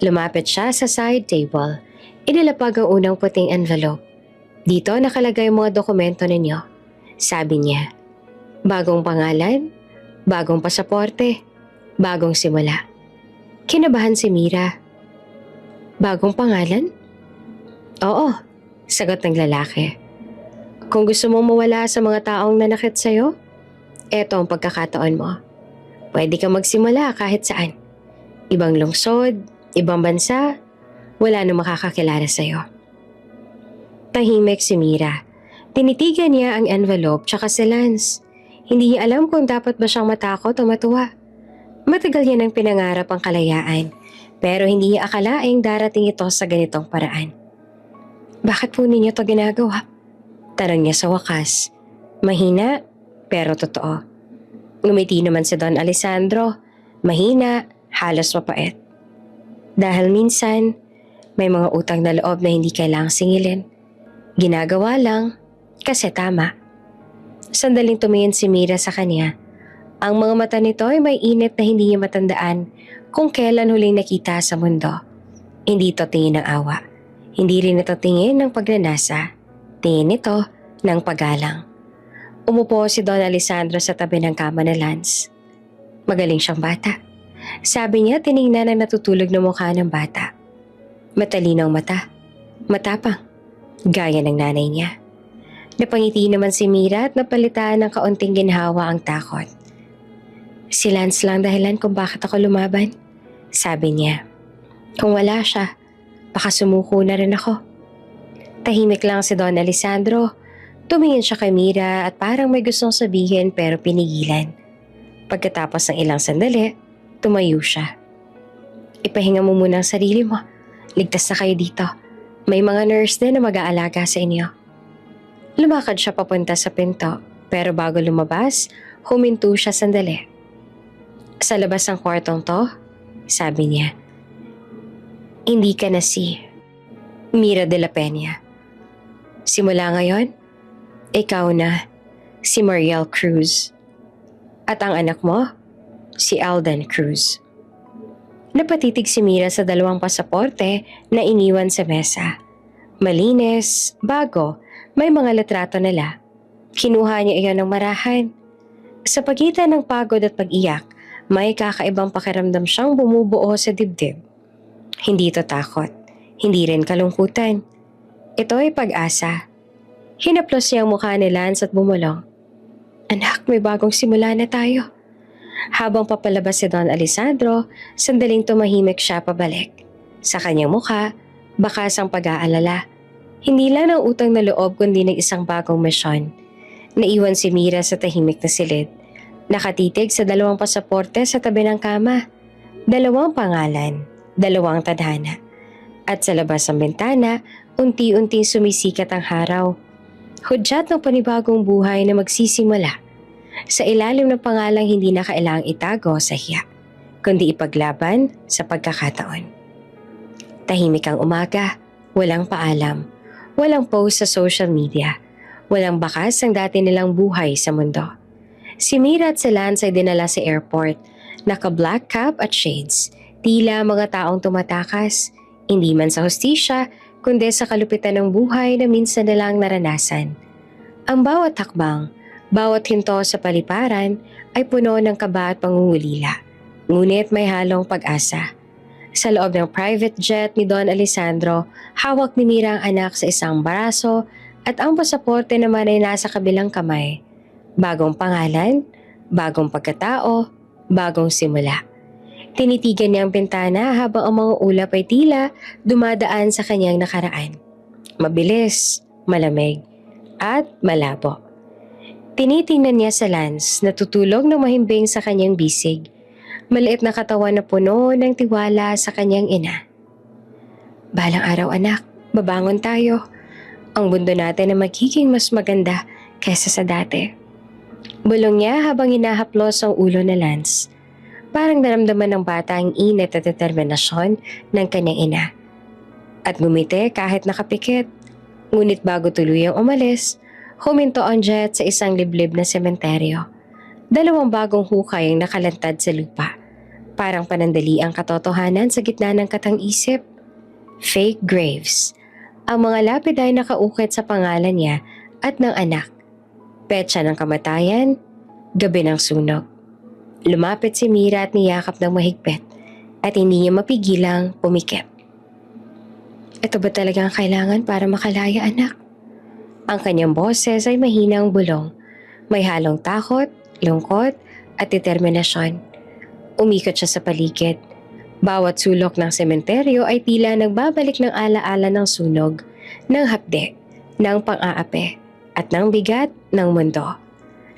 Lumapit siya sa side table. Inilapag ang unang puting envelope. Dito nakalagay ang mga dokumento ninyo. Sabi niya, bagong pangalan, bagong pasaporte, bagong simula. Kinabahan si Mira. Bagong pangalan? Oo, sagot ng lalaki. Kung gusto mong mawala sa mga taong nanakit sa'yo, eto ang pagkakataon mo. Pwede kang magsimula kahit saan. Ibang lungsod, ibang bansa, wala nang makakakilala sa'yo. Tahimik si Mira. Tinitigan niya ang envelope tsaka si Lance. Hindi niya alam kung dapat ba siyang matakot o matuwa. Matagal niya nang pinangarap ang kalayaan, pero hindi niya akalaing darating ito sa ganitong paraan. Bakit po ninyo ito ginagawa? Tanong niya sa wakas. Mahina, pero totoo. Ngumiti naman si Don Alessandro. Mahina, halos mapait. Dahil minsan, may mga utang na loob na hindi kailangang singilin. Ginagawa lang kasi tama. Sandaling tumingin si Mira sa kanya. Ang mga mata nito ay may init na hindi niya matandaan kung kailan huling nakita sa mundo. Hindi ito tingin ng awa. Hindi rin ito tingin ng pagnanasa. Tingin ito ng paggalang. Umupo si Don Alessandro sa tabi ng kama ni Lance. Magaling siyang bata. Sabi niya tiningnan ang natutulog na mukha ng bata. Matalino ang mata. Matapang. Gaya ng nanay niya. Napangiti naman si Mira at napalitan ng kaunting ginhawa ang takot. Si Lance lang dahilan kung bakit ako lumaban. Sabi niya. Kung wala siya, baka sumuko na rin ako. Tahimik lang si Don Alessandro. Tumingin siya kay Mira at parang may gustong sabihin pero pinigilan. Pagkatapos ng ilang sandali, tumayo siya. Ipahinga mo muna ang sarili mo. Ligtas na kayo dito. May mga nurse din na mag-aalaga sa inyo. Lumakad siya papunta sa pinto pero bago lumabas, huminto siya sandali. Sa labas ng kwartong to, sabi niya, hindi ka na si Mira de la Peña. Simula ngayon, ikaw na si Mariel Cruz. At ang anak mo, si Alden Cruz. Napatitig si Mira sa dalawang pasaporte na iniwan sa mesa. Malinis, bago, may mga litrato nila. Kinuha niya iyon ng marahan. Sa pagitan ng pagod at pag-iyak, may kakaibang pakiramdam siyang bumubuo sa dibdib. Hindi ito takot, hindi rin kalungkutan. Ito ay pag-asa. Hinaplos niya ang mukha ni Lance at bumulong. Anak, may bagong simula na tayo. Habang papalabas si Don Alessandro, sandaling tumahimik siya pabalik. Sa kanyang mukha, bakas ang pag-aalala. Hindi lang ang utang na loob kundi ng isang bagong misyon. Naiwan si Mira sa tahimik na silid. Nakatitig sa dalawang pasaporte sa tabi ng kama. Dalawang pangalan, dalawang tadhana. At sa labas ng bintana, unti-unting sumisikat ang araw. Hudyat ng panibagong buhay na magsisimula. Sa ilalim ng pangalang hindi na kailangang itago sa hiya, kundi ipaglaban sa pagkakataon. Tahimik ang umaga, walang paalam, walang post sa social media, walang bakas ang dati nilang buhay sa mundo. Si Mira at si Lance ay dinala sa airport, naka-black cap at shades, tila mga taong tumatakas, hindi man sa hustisya, kundi sa kalupitan ng buhay na minsan nilang naranasan. Ang bawat hakbang, bawat hinto sa paliparan ay puno ng kaba at pangungulila, ngunit may halong pag-asa. Sa loob ng private jet ni Don Alessandro, hawak ni Mira ang anak sa isang baraso at ang pasaporte naman ay nasa kabilang kamay. Bagong pangalan, bagong pagkatao, bagong simula. Tinitigan niya ang bintana habang ang mga ulap ay tila dumadaan sa kanyang nakaraan. Mabilis, malamig, at malabo. Tinitingnan niya sa Lance na tutulog ng mahimbing sa kanyang bisig. Maliit na katawan na puno ng tiwala sa kanyang ina. Balang araw anak, babangon tayo. Ang mundo natin ay magiging mas maganda kaysa sa dati. Bulong niya habang hinahaplos ang ulo ni Lance. Parang naramdaman ng bata ang init at determinasyon ng kanyang ina. At ngumiti kahit nakapikit. Ngunit bago tuluyang umalis, huminto ang jet sa isang liblib na sementeryo. Dalawang bagong hukay ang nakalantad sa lupa. Parang panandali ang katotohanan sa gitna ng katang-isip. Fake graves. Ang mga lapid ay nakaukit sa pangalan niya at ng anak. Petsa ng kamatayan, gabi ng sunog. Lumapit si Mira at niyakap ng mahigpit at hindi niya mapigilang pumikit. Ito ba talaga ang kailangan para makalaya anak? Ang kanyang boses ay mahinang bulong. May halong takot, lungkot, at determinasyon. Umikot siya sa paligid. Bawat sulok ng sementeryo ay tila nagbabalik ng alaala ng sunog, ng hapde, ng pang-aapi, at ng bigat ng mundo.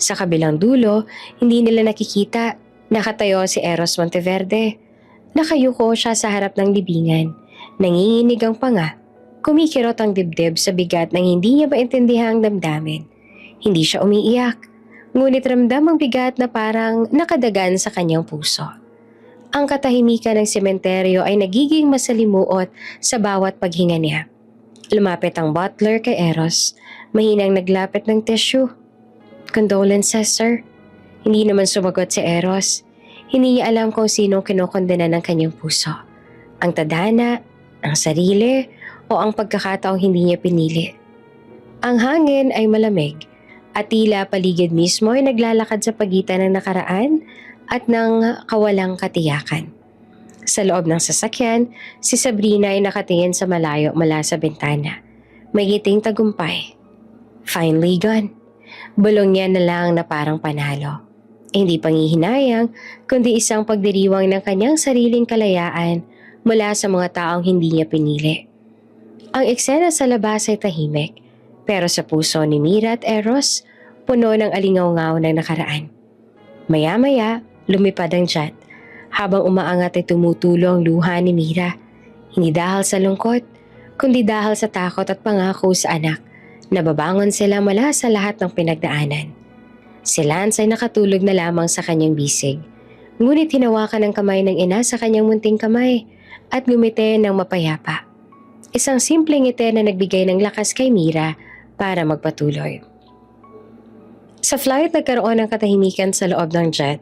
Sa kabilang dulo, hindi nila nakikita, nakatayo si Eros Monteverde. Nakayuko siya sa harap ng libingan, nanginginig ang panga, kumikirot ang dibdib sa bigat ng hindi niya maintindihang damdamin. Hindi siya umiiyak, ngunit ramdam ang bigat na parang nakadagan sa kanyang puso. Ang katahimikan ng sementeryo ay nagiging masalimuot sa bawat paghinga niya. Lumapit ang butler kay Eros, mahinang naglapit ng tissue. "Condolences, sir." Hindi naman sumagot si Eros. Hindi niya alam kung sinong kinokondena ng kanyang puso. Ang tadhana, ang sarili, o ang pagkakataong hindi niya pinili. Ang hangin ay malamig at tila paligid mismo ay naglalakad sa pagitan ng nakaraan at ng kawalang katiyakan. Sa loob ng sasakyan, si Sabrina ay nakatingin sa malayo mula sa bintana. May ngiting tagumpay. Finally gone. Bulong niya na lang na parang panalo. Hindi panghihinayang, kundi isang pagdiriwang ng kanyang sariling kalayaan mula sa mga taong hindi niya pinili. Ang eksena sa labas ay tahimik, pero sa puso ni Mira at Eros, puno ng alingaw-ngaw ng nakaraan. Maya-maya, lumipad ang jet. Habang umaangat ay tumutulo ang luha ni Mira. Hindi dahil sa lungkot, kundi dahil sa takot at pangako sa anak. Nababangon sila mula sa lahat ng pinagdaanan. Si Lance ay nakatulog na lamang sa kanyang bisig. Ngunit hinawakan ng kamay ng ina sa kanyang munting kamay at ngumiti ng mapayapa. Isang simpleng ngiti na nagbigay ng lakas kay Mira para magpatuloy. Sa flight, nagkaroon ng katahimikan sa loob ng jet.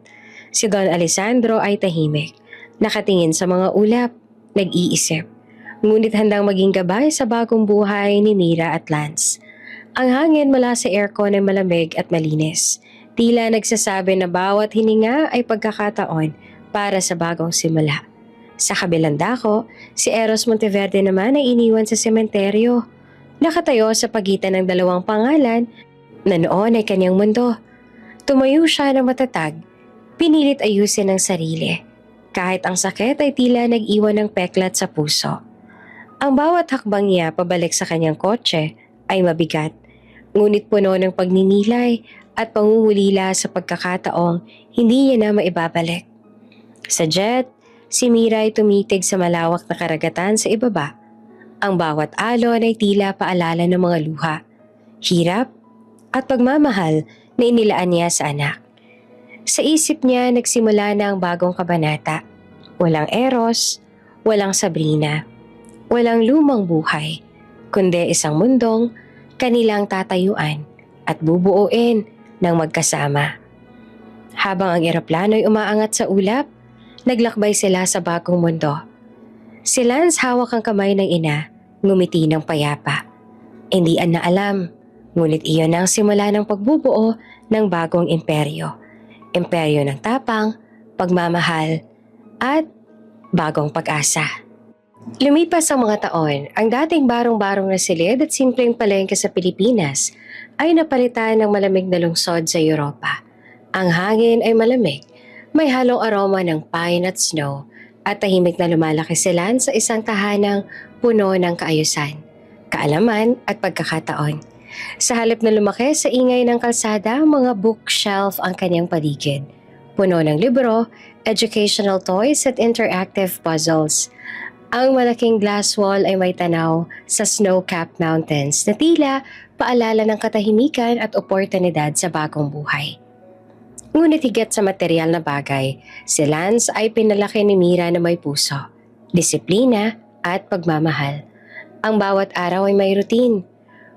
Si Don Alessandro ay tahimik, nakatingin sa mga ulap, nag-iisip. Ngunit handang maging gabay sa bagong buhay ni Mira at Lance. Ang hangin mula sa aircon ay malamig at malinis. Tila nagsasabi na bawat hininga ay pagkakataon para sa bagong simula. Sa kabilang dako, si Eros Monteverde naman ay iniwan sa sementeryo. Nakatayo sa pagitan ng dalawang pangalan na noon ay kanyang mundo. Tumayo siya ng matatag. Pinilit ayusin ang sarili, kahit ang sakit ay tila nag-iwan ng peklat sa puso. Ang bawat hakbang niya pabalik sa kanyang kotse ay mabigat, ngunit puno ng pagninilay at pangungulila sa pagkakataong hindi niya na maibabalik. Sa jet, si Mira ay tumitig sa malawak na karagatan sa ibaba. Ang bawat alon ay tila paalala ng mga luha, hirap at pagmamahal na inilaan niya sa anak. Sa isip niya nagsimula na ang bagong kabanata. Walang Eros, walang Sabrina, walang lumang buhay, kundi isang mundong kanilang tatayuan at bubuuin ng magkasama. Habang ang eroplano ay umaangat sa ulap, naglakbay sila sa bagong mundo. Si Lance hawak ang kamay ng ina, ngumiti ng payapa. Hindi na alam, ngunit iyon ang simula ng pagbubuo ng bagong imperyo. Imperyo ng tapang, pagmamahal, at bagong pag-asa. Lumipas ang mga taon, ang dating barong-barong na silid at simpleng palengke sa Pilipinas ay napalitan ng malamig na lungsod sa Europa. Ang hangin ay malamig, may halong aroma ng pine at snow, at tahimik na lumalaki sila sa isang tahanang puno ng kaayusan, kaalaman at pagkakataon. Sa halip na lumaki sa ingay ng kalsada, mga bookshelf ang kanyang paligid. Puno ng libro, educational toys at interactive puzzles. Ang malaking glass wall ay may tanaw sa snow-capped mountains na tila paalala ng katahimikan at oportunidad sa bagong buhay. Ngunit higit sa material na bagay, si Lance ay pinalaki ni Mira na may puso, disiplina at pagmamahal. Ang bawat araw ay may routine.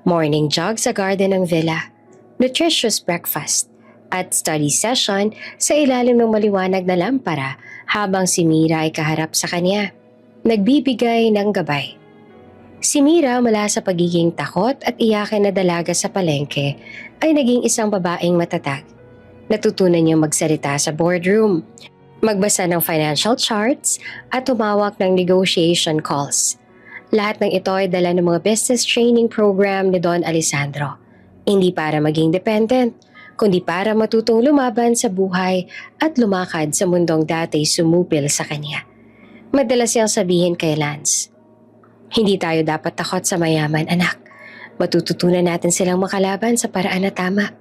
Morning jog sa garden ng villa, nutritious breakfast, at study session sa ilalim ng maliwanag na lampara habang si Mira ay kaharap sa kanya, nagbibigay ng gabay. Si Mira mula sa pagiging takot at iyakin na dalaga sa palengke ay naging isang babaeng matatag. Natutunan niyang magsalita sa boardroom, magbasa ng financial charts at tumawak ng negotiation calls. Lahat ng ito ay dala ng mga business training program ni Don Alessandro. Hindi para maging dependent, kundi para matutong lumaban sa buhay at lumakad sa mundong dati sumupil sa kanya. Madalas siyang sabihin kay Lance, "Hindi tayo dapat takot sa mayaman, anak. Matututunan natin silang makalaban sa paraan na tama."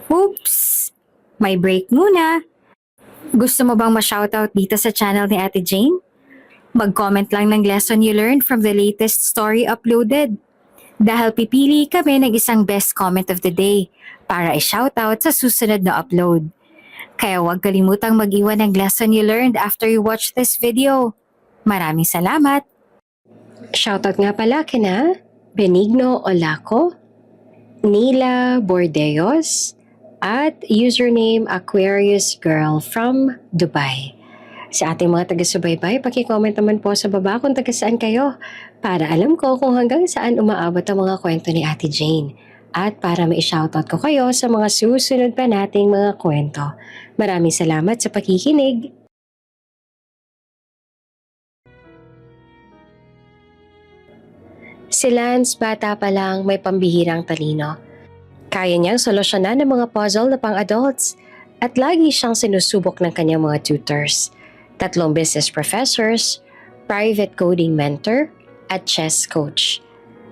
Oops! May break muna. Gusto mo bang ma-shoutout dito sa channel ni Ate Jane? Mag-comment lang ng lesson you learned from the latest story uploaded. Dahil pipili kami ng isang best comment of the day para i-shoutout sa susunod na upload. Kaya huwag kalimutang mag-iwan ng lesson you learned after you watch this video. Maraming salamat! Shoutout nga pala kina Benigno Olaco, Nila Bordeos, at username Aquarius Girl from Dubai. Sa ating mga taga-subaybay, paki-comment naman po sa baba kung taga saan kayo para alam ko kung hanggang saan umaabot ang mga kwento ni Ate Jane at para ma-shoutout ko kayo sa mga susunod pa nating mga kwento. Maraming salamat sa pakikinig! Si Lance, bata pa lang, may pambihirang talino. Kaya niyang solusyonan ng mga puzzle na pang-adults at lagi siyang sinusubok ng kanyang mga tutors. 3 business professors, private coding mentor, at chess coach.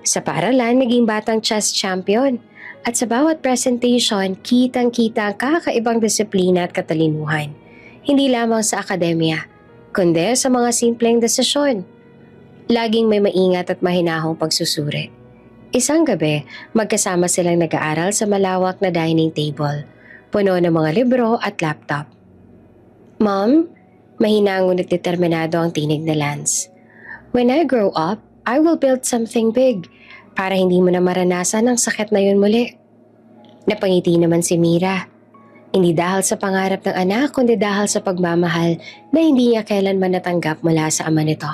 Sa paaralan, naging batang chess champion at sa bawat presentation, kitang-kita ang kakaibang disiplina at katalinuhan. Hindi lamang sa akademya, kundi sa mga simpleng desisyon. Laging may maingat at mahinahong pagsusuri. Isang gabi, magkasama silang nag-aaral sa malawak na dining table, puno ng mga libro at laptop. "Mom," mahina ngunit determinado ang tinig ni Lance. "When I grow up, I will build something big para hindi mo na maranasan ang sakit na yun muli." Napangiti naman si Mira. Hindi dahil sa pangarap ng anak, kundi dahil sa pagmamahal na hindi niya kailanman natanggap mula sa ama nito.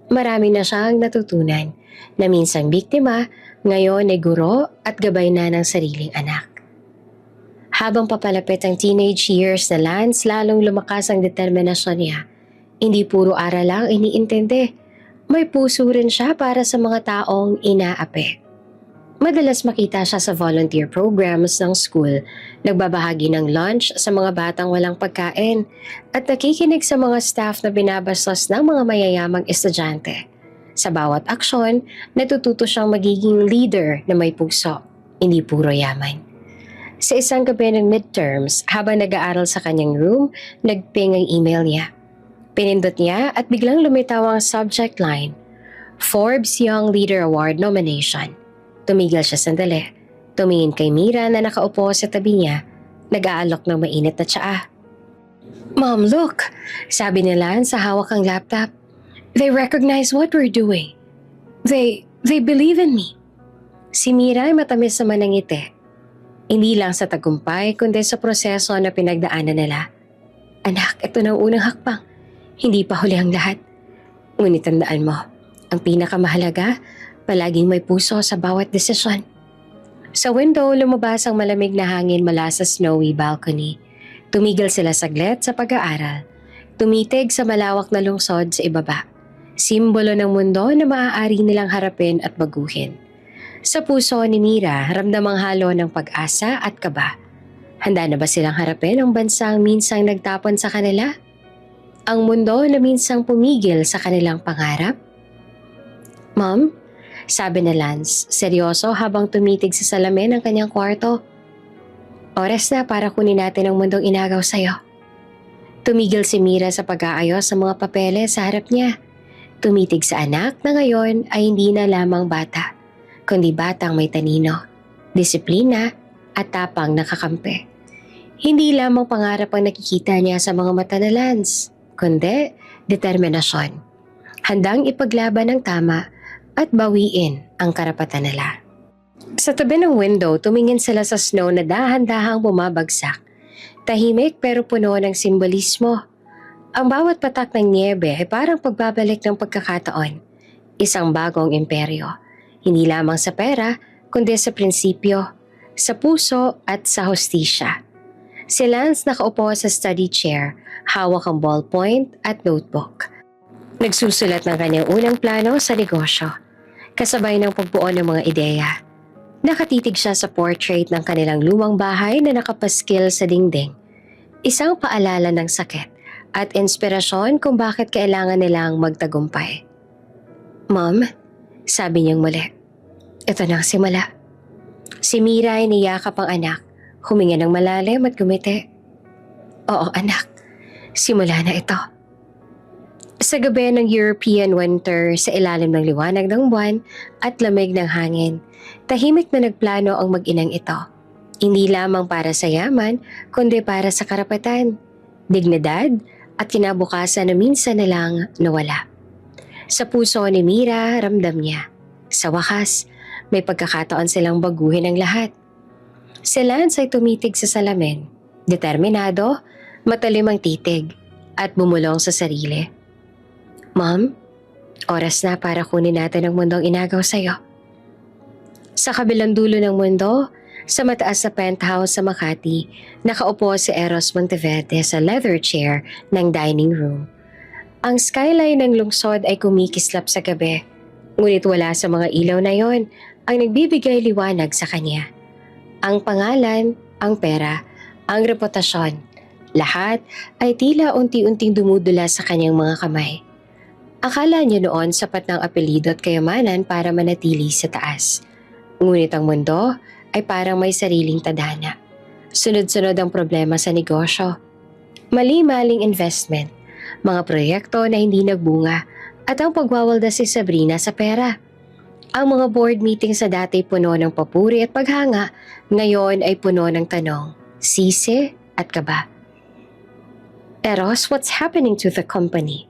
Marami na siyang natutunan na minsang biktima, ngayon ay guro at gabay na ng sariling anak. Habang papalapit ang teenage years na Lance, lalong lumakas ang determinasyon niya. Hindi puro aral lang iniintindi. May puso rin siya para sa mga taong inaapi. Madalas makita siya sa volunteer programs ng school, nagbabahagi ng lunch sa mga batang walang pagkain, at nakikinig sa mga staff na binabastos ng mga mayayamang estudyante. Sa bawat aksyon, natututo siyang magiging leader na may puso, hindi puro yaman. Sa isang gabi ng midterms, habang nag-aaral sa kanyang room, nagping ang email niya. Pinindot niya at biglang lumitaw ang subject line, Forbes Young Leader Award nomination. Tumigil siya sandali. Tumingin kay Mira na nakaupo sa tabi niya, nag-aalok ng mainit na tsaa. "Mom, look!" sabi ni Lance sa hawak ang laptop. "They recognize what we're doing. They believe in me." Si Mira ay matamis naman ng ngiti. Hindi lang sa tagumpay, kundi sa proseso na pinagdaanan nila. "Anak, ito na ang unang hakbang. Hindi pa huli ang lahat. Ngunit tandaan mo, ang pinakamahalaga, palaging may puso sa bawat desisyon." Sa window, lumabas ang malamig na hangin mula sa snowy balcony. Tumigil sila saglit sa pag-aaral. Tumitig sa malawak na lungsod sa ibaba. Simbolo ng mundo na maaari nilang harapin at baguhin. Sa puso ni Mira, ramdam ang halo ng pag-asa at kaba. Handa na ba silang harapin ang bansang minsang nagtapon sa kanila? Ang mundo na minsang pumigil sa kanilang pangarap? "Mom," sabi ni Lance, seryoso habang tumitig sa salamin ng kanyang kwarto. "Oras na para kunin natin ang mundong inagaw sa'yo." Tumigil si Mira sa pag-aayos sa mga papeles sa harap niya. Tumitig sa anak na ngayon ay hindi na lamang bata, kundi batang may talino, disiplina at tapang nakakampi. Hindi lamang pangarap ang nakikita niya sa mga mata ni Lance, kundi determinasyon. Handang ipaglaban ang tama at bawiin ang karapatan nila. Sa tabi ng window, tumingin sila sa snow na dahan-dahang bumabagsak. Tahimik pero puno ng simbolismo. Ang bawat patak ng niebe ay parang pagbabalik ng pagkakataon. Isang bagong imperyo. Hindi lamang sa pera, kundi sa prinsipyo, sa puso at sa hustisya. Si Lance nakaupo sa study chair, hawak ang ballpoint at notebook. Nagsusulat ng kanyang unang plano sa negosyo, kasabay ng pagbuo ng mga ideya. Nakatitig siya sa portrait ng kanilang lumang bahay na nakapaskil sa dingding. Isang paalala ng sakit at inspirasyon kung bakit kailangan nilang magtagumpay. "Mom," sabi niyang muli, "ito na ang simula." Si Mira ay niyakap ang anak, huminga ng malalim at gumiti. "Oo anak, simula na ito." Sa gabi ng European winter, sa ilalim ng liwanag ng buwan at lamig ng hangin, tahimik na nagplano ang mag-inang ito. Hindi lamang para sa yaman, kundi para sa karapatan, dignidad at kinabukasan na minsan na lang nawala. Sa puso ni Mira, ramdam niya. Sa wakas, may pagkakataon silang baguhin ang lahat. Si Lance ay tumitig sa salamin, determinado, matalim ang titig, at bumulong sa sarili. "Mom, oras na para kunin natin ang mundong inagaw sa'yo." Sa kabilang dulo ng mundo, sa mataas na penthouse sa Makati, nakaupo si Eros Monteverde sa leather chair ng dining room. Ang skyline ng lungsod ay kumikislap sa gabi, ngunit wala sa mga ilaw na yon ang nagbibigay liwanag sa kanya. Ang pangalan, ang pera, ang reputasyon, lahat ay tila unti-unting dumudula sa kanyang mga kamay. Akala niya noon sapat ng apelyido at kayamanan para manatili sa taas. Ngunit ang mundo ay parang may sariling tadhana. Sunod-sunod ang problema sa negosyo. Mali-maling investment, mga proyekto na hindi nagbunga, at ang pagwawalda si Sabrina sa pera. Ang mga board meeting sa dati puno ng papuri at paghanga, ngayon ay puno ng tanong, sisi at kaba. "Eros, what's happening to the company?"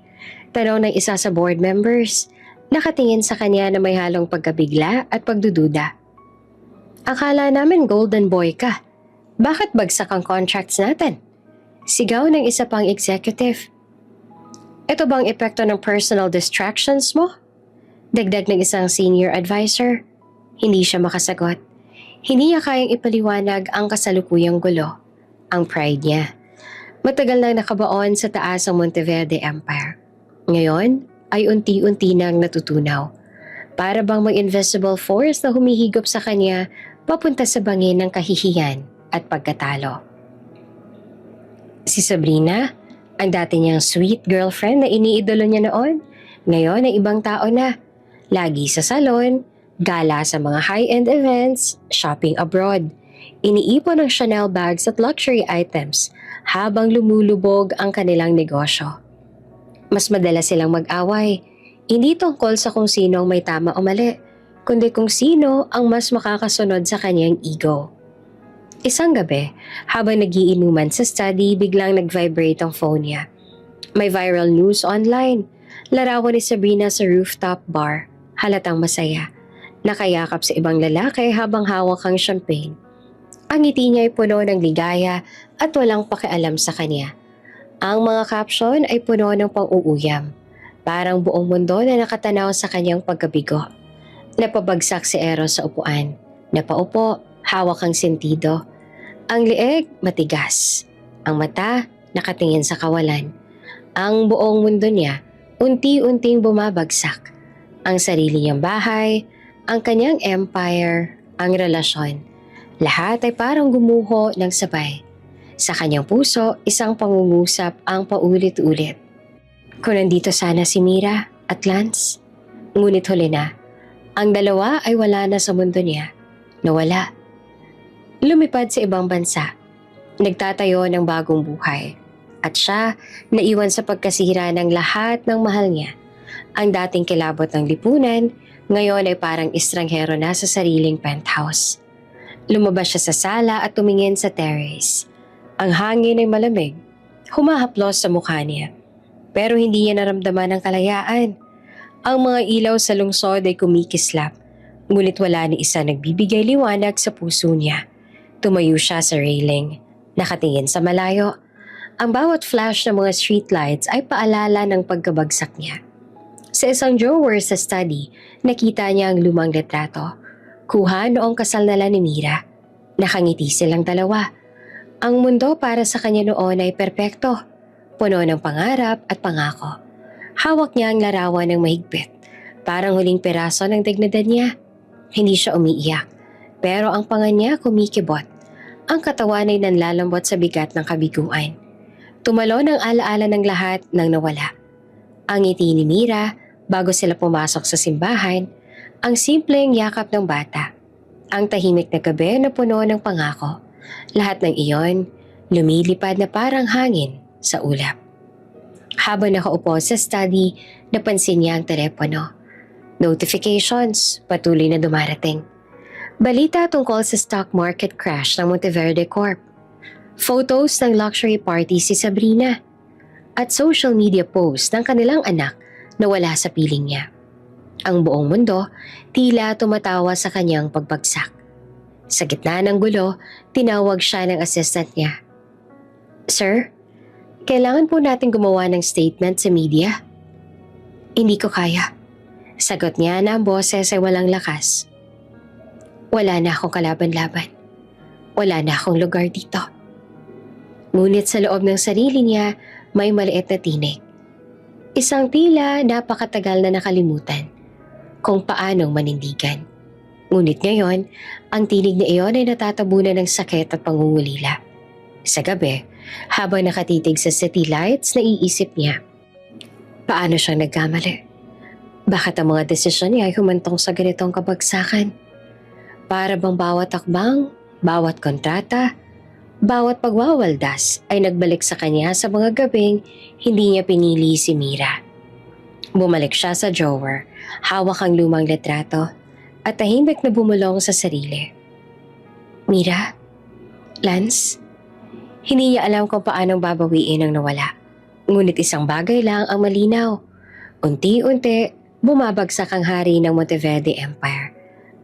Tanong ng isa sa board members. Nakatingin sa kanya na may halong pagkabigla at pagdududa. "Akala namin golden boy ka. Bakit bagsak ang contracts natin?" Sigaw ng isa pang executive. "Ito bang epekto ng personal distractions mo?" Dagdag ng isang senior advisor. Hindi siya makasagot. Hindi niya kayang ipaliwanag ang kasalukuyang gulo. Ang pride niya. Matagal nang nakabaon sa taas ang Monteverde Empire. Ngayon ay unti-unti nang natutunaw. Para bang may invisible force na humihigop sa kanya papunta sa bangin ng kahihiyan at pagkatalo. Si Sabrina, ang dati niyang sweet girlfriend na iniidolo niya noon, ngayon ay ibang tao na. Lagi sa salon, gala sa mga high-end events, shopping abroad. Iniipon ng Chanel bags at luxury items habang lumulubog ang kanilang negosyo. Mas madalas silang mag-away, hindi tungkol sa kung sino ang may tama o mali, kundi kung sino ang mas makakasunod sa kanyang ego. Isang gabi, habang nagiinuman sa study, biglang nag-vibrate ang phone niya. May viral news online. Larawan ni Sabrina sa rooftop bar, halatang masaya. Nakayakap sa ibang lalaki habang hawak ang champagne. Ang ngiti niya ay puno ng ligaya at walang pakialam sa kanya. Ang mga caption ay puno ng pang-uuyam. Parang buong mundo na nakatanaw sa kanyang pagkabigo. Napabagsak si Eros sa upuan. Napaupo, hawak ang sentido. Ang leeg, matigas. Ang mata, nakatingin sa kawalan. Ang buong mundo niya, unti-unting bumabagsak. Ang sarili niyang bahay, ang kanyang empire, ang relasyon. Lahat ay parang gumuho ng sabay. Sa kanyang puso, isang pangungusap ang paulit-ulit. Kung nandito sana si Mira at Lance, ngunit huli na. Ang dalawa ay wala na sa mundo niya. Nawala. Lumipad sa ibang bansa. Nagtatayo ng bagong buhay. At siya, naiwan sa pagkasira ng lahat ng mahal niya. Ang dating kilabot ng lipunan, ngayon ay parang estranghero na sa sariling penthouse. Lumabas siya sa sala at tumingin sa terrace. Ang hangin ay malamig, humahaplos sa mukha niya. Pero hindi niya naramdaman ang kalayaan. Ang mga ilaw sa lungsod ay kumikislap, ngunit wala ni isa nagbibigay liwanag sa puso niya. Tumayo siya sa railing, nakatingin sa malayo. Ang bawat flash ng mga streetlights ay paalala ng pagkabagsak niya. Sa isang drawer sa study, nakita niya ang lumang retrato. Kuha noong kasal nila ni Mira. Nakangiti silang dalawa. Ang mundo para sa kanya noon ay perpekto, puno ng pangarap at pangako. Hawak niya ang larawan ng mahigpit. Parang huling piraso ng dignidad niya. Hindi siya umiiyak, pero ang panga niya kumikibot. Ang katawan ay nanlalambot sa bigat ng kabiguan. Tumalon ang alaala ng lahat nang nawala. Ang ngiti ni Mira bago sila pumasok sa simbahan, ang simpleng yakap ng bata, ang tahimik na gabi na puno ng pangako. Lahat ng iyon, lumilipad na parang hangin sa ulap. Habang nakaupo sa study, napansin niya ang telepono. Notifications, patuloy na dumarating. Balita tungkol sa stock market crash ng Monteverde Corp. Photos ng luxury party si Sabrina. At social media posts ng kanilang anak na wala sa piling niya. Ang buong mundo tila tumatawa sa kanyang pagbagsak. Sa gitna ng gulo, tinawag siya ng assistant niya. "Sir, kailangan po natin gumawa ng statement sa media." "Hindi ko kaya." Sagot niya na ang boses ay walang lakas. "Wala na akong kalaban-laban. Wala na akong lugar dito." Ngunit sa loob ng sarili niya, may maliit na tinig. Isang tila napakatagal na nakalimutan kung paanong manindigan. Ngunit ngayon, ang tinig na iyon ay natatabunan ng sakit at pangungulila. Sa gabi, habang nakatitig sa city lights, naiisip niya, paano siyang nagkamali? Bakit ang mga desisyon niya ay humantong sa ganitong kabagsakan? Para bang bawat akbang, bawat kontrata, bawat pagwawaldas ay nagbalik sa kanya sa mga gabing hindi niya pinili si Mira. Bumalik siya sa drawer, hawak ang lumang litrato at tahimik na bumulong sa sarili. "Mira? Lance?" Hindi niya alam kung paanong babawiin ang nawala. Ngunit isang bagay lang ang malinaw. Unti-unti, bumabagsak ang hari ng Monteverde Empire.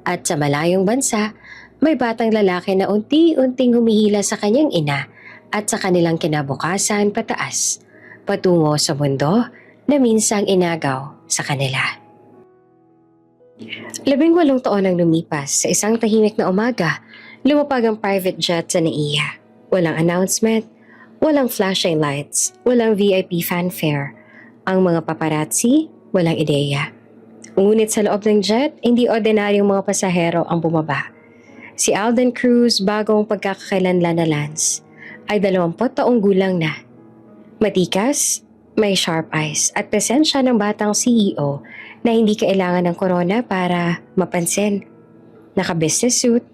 At sa malayong bansa, may batang lalaki na unti-unting humihila sa kanyang ina at sa kanilang kinabukasan pataas, patungo sa mundo na minsang inagaw sa kanila. 18 taon ang lumipas sa isang tahimik na umaga, lumapag ang private jet sa NAIA. Walang announcement, walang flashing lights, walang VIP fanfare. Ang mga paparazzi, walang ideya. Ngunit sa loob ng jet, hindi ordinaryong mga pasahero ang bumaba. Si Alden Cruz, bagong pagkakakilanlan na Lance, ay 20 taong gulang na. Matikas, may sharp eyes at presensya ng batang CEO na hindi kailangan ng corona para mapansin. Naka-business suit,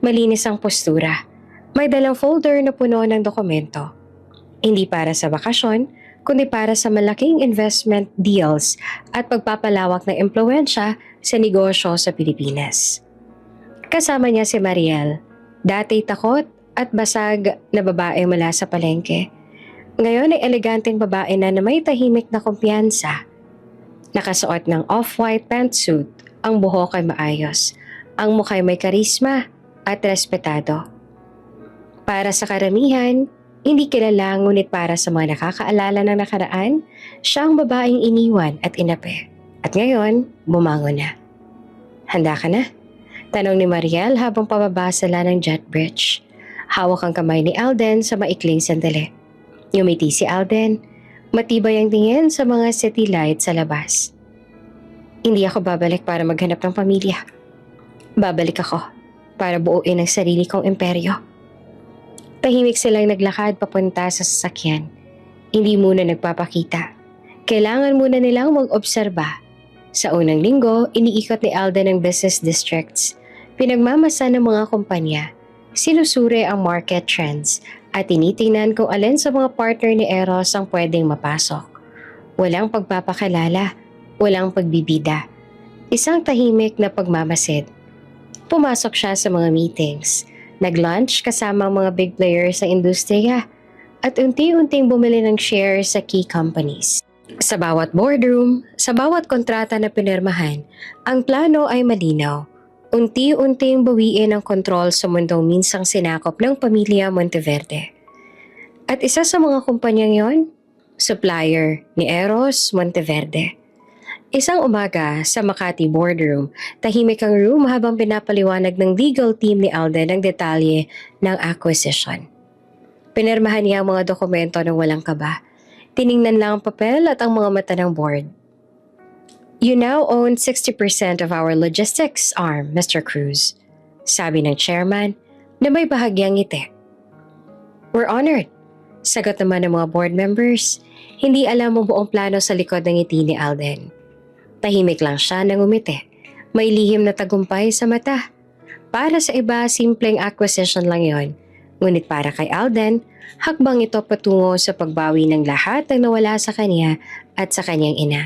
malinis ang postura. May dalang folder na puno ng dokumento. Hindi para sa bakasyon, kundi para sa malaking investment deals at pagpapalawak ng impluwensya sa negosyo sa Pilipinas. Kasama niya si Mariel, dati takot at basag na babae mula sa palengke. Ngayon ay eleganteng babae na may tahimik na kumpiyansa. Nakasuot ng off-white pantsuit, ang buhok ay maayos, ang mukha ay may karisma at respetado. Para sa karamihan, hindi kilala ngunit para sa mga nakakaalala ng nakaraan, siya ang babaeng iniwan at inapi. At ngayon, bumangon na. "Handa ka na?" Tanong ni Mariel habang pababa sila ng jet bridge. Hawak ang kamay ni Alden sa maikling sandali. Ngumiti si Alden, matibay ang tingin sa mga city lights sa labas. "Hindi ako babalik para maghanap ng pamilya. Babalik ako para buuin ang sarili kong imperyo." Tahimik silang naglakad papunta sa sasakyan. Hindi muna nagpapakita. Kailangan muna nilang mag-obserba. Sa unang linggo, iniikot ni Alden ang business districts. Pinagmamasa ng mga kumpanya, sinusuri ang market trends at tinitingnan kung alin sa mga partner ni Eros ang pwedeng mapasok. Walang pagpapakilala, walang pagbibida. Isang tahimik na pagmamasid. Pumasok siya sa mga meetings, nag-lunch kasama ang mga big players sa industriya at unti-unting bumili ng shares sa key companies. Sa bawat boardroom, sa bawat kontrata na pinirmahan, ang plano ay malinaw. Unti-unting bawiin ang kontrol sa mundong minsang sinakop ng pamilya Monteverde. At isa sa mga kumpanyang yon, supplier ni Eros Monteverde. Isang umaga sa Makati boardroom, tahimik ang room habang pinapaliwanag ng legal team ni Alden ang detalye ng acquisition. Pinirmahan niya ang mga dokumento ng walang kaba. Tiningnan lang ang papel at ang mga mata ng board. You now own 60% of our logistics arm, Mr. Cruz, sabi ng chairman na may bahagyang ngiti. We're honored, sagot naman ng mga board members. Hindi alam ang buong plano sa likod ng ngiti ni Alden. Tahimik lang siya nang umiti. May lihim na tagumpay sa mata. Para sa iba, simpleng acquisition lang yon. Ngunit para kay Alden, hakbang ito patungo sa pagbawi ng lahat ng nawala sa kanya at sa kanyang ina.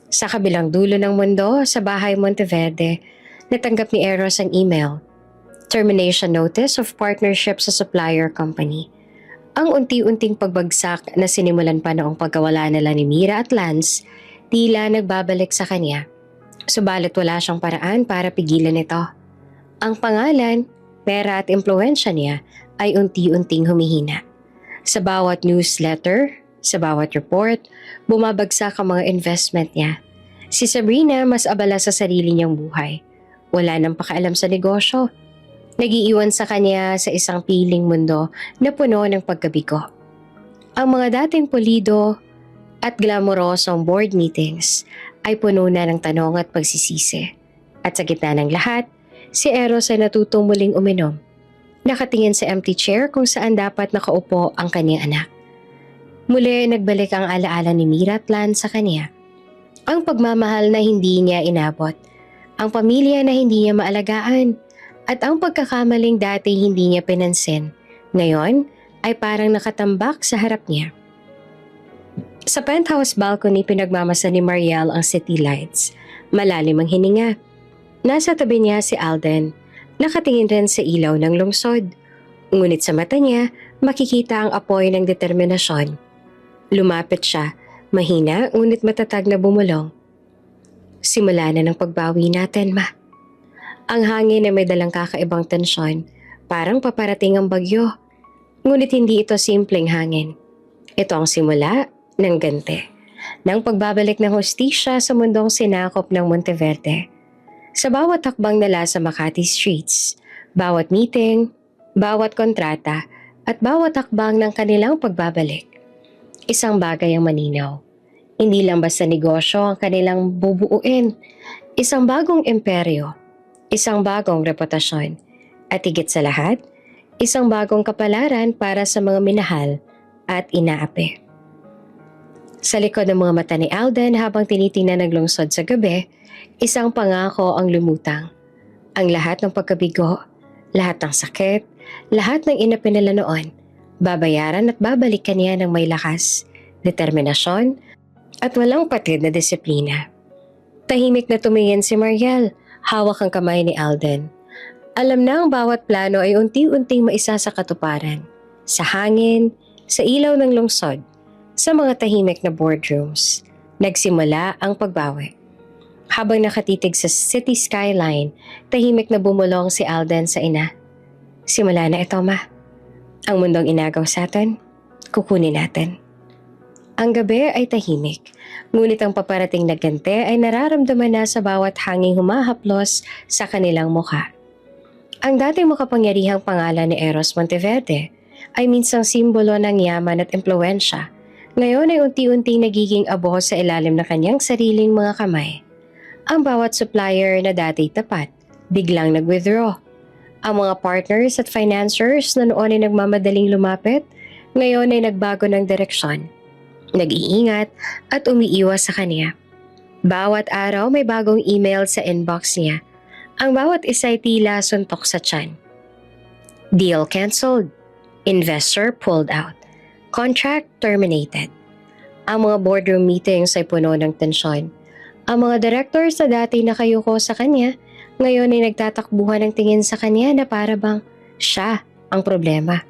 Sa kabilang dulo ng mundo, sa bahay Monteverde, natanggap ni Eros ang email. Termination notice of partnership sa supplier company. Ang unti-unting pagbagsak na sinimulan pa noong pagkawala nila ni Mira at Lance, tila nagbabalik sa kanya. Subalit wala siyang paraan para pigilan ito. Ang pangalan, pera at impluensya niya ay unti-unting humihina. Sa bawat newsletter, sa bawat report, bumabagsak ang mga investment niya. Si Sabrina mas abala sa sarili niyang buhay. Wala nang pakialam sa negosyo. Nagiiwan sa kanya sa isang piling mundo na puno ng pagkabigo. Ang mga dating pulido at glamorosong board meetings ay puno na ng tanong at pagsisisi. At sa gitna ng lahat, si Eros ay natutong muling uminom. Nakatingin sa empty chair kung saan dapat nakaupo ang kanyang anak. Muli nagbalik ang alaala ni Mira at Lance sa kanya. Ang pagmamahal na hindi niya inabot, ang pamilya na hindi niya maalagaan, at ang pagkakamaling dati hindi niya pinansin, ngayon ay parang nakatambak sa harap niya. Sa penthouse balcony pinagmamasa ni Mariel ang city lights. Malalim ang hininga. Nasa tabi niya si Alden, nakatingin rin sa ilaw ng lungsod. Ngunit sa mata niya, makikita ang apoy ng determinasyon. Lumapit siya, mahina ngunit matatag na bumulong. Simula na ng pagbawi natin, ma. Ang hangin ay may dalang kakaibang tensyon, parang paparating ang bagyo. Ngunit hindi ito simpleng hangin. Ito ang simula ng ganti, ng pagbabalik ng hustisya sa mundong sinakop ng Monteverde. Sa bawat hakbang nila sa Makati streets, bawat meeting, bawat kontrata, at bawat hakbang ng kanilang pagbabalik, isang bagay ang maninaw. Hindi lang basta negosyo ang kanilang bubuuin, isang bagong imperyo, isang bagong reputasyon, at higit sa lahat, isang bagong kapalaran para sa mga minahal at inaapi. Sa likod ng mga mata ni Alden habang tinitingnan ng lungsod sa gabi, isang pangako ang lumutang. Ang lahat ng pagkabigo, lahat ng sakit, lahat ng inapinala noon, babayaran at babalikan niya ng may lakas, determinasyon, at walang patid na disiplina. Tahimik na tumingin si Mariel, hawak ang kamay ni Alden. Alam na ang bawat plano ay unti-unting maisa sa katuparan. Sa hangin, sa ilaw ng lungsod, sa mga tahimik na boardrooms, nagsimula ang pagbawi. Habang nakatitig sa city skyline, tahimik na bumulong si Alden sa ina. Simula na ito, ma. Ang mundong inagaw sa atin, kukunin natin. Ang gabi ay tahimik, ngunit ang paparating na ganti ay nararamdaman na sa bawat hanging humahaplos sa kanilang mukha. Ang dating makapangyarihang pangalan ni Eros Monteverde ay minsang simbolo ng yaman at impluensya. Ngayon ay unti-unting nagiging abo sa ilalim ng kanyang sariling mga kamay. Ang bawat supplier na dati tapat, biglang nag-withdraw. Ang mga partners at financiers na noon ay nagmamadaling lumapit, ngayon ay nagbago ng direksyon. Nag-iingat at umiiwas sa kanya. Bawat araw may bagong email sa inbox niya. Ang bawat isa ay tila suntok sa tiyan. Deal cancelled. Investor pulled out. Contract terminated. Ang mga boardroom meetings ay puno ng tensyon. Ang mga directors na dati nakayuko sa kanya, ngayon ay nagtatakbuhan ng tingin sa kanya na para bang siya ang problema.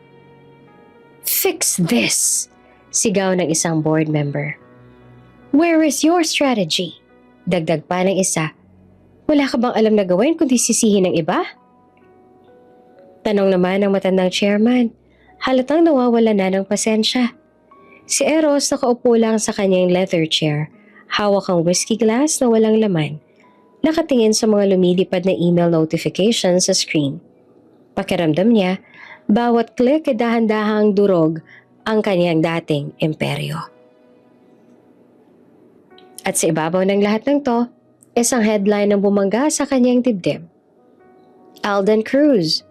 Fix this! Sigaw ng isang board member. Where is your strategy? Dagdag pa ng isa. Wala ka bang alam na gawin kundi sisihin ng iba? Tanong naman ng matandang chairman. Halatang nawawala na ng pasensya. Si Eros nakaupo lang sa kanyang leather chair, hawak ang whiskey glass na walang laman, nakatingin sa mga lumilipad na email notifications sa screen. Pakiramdam niya, bawat click ay dahan-dahang durog ang kanyang dating imperyo. At sa ibabaw ng lahat ng to, isang headline ang bumangga sa kanyang dibdib. Alden Cruz,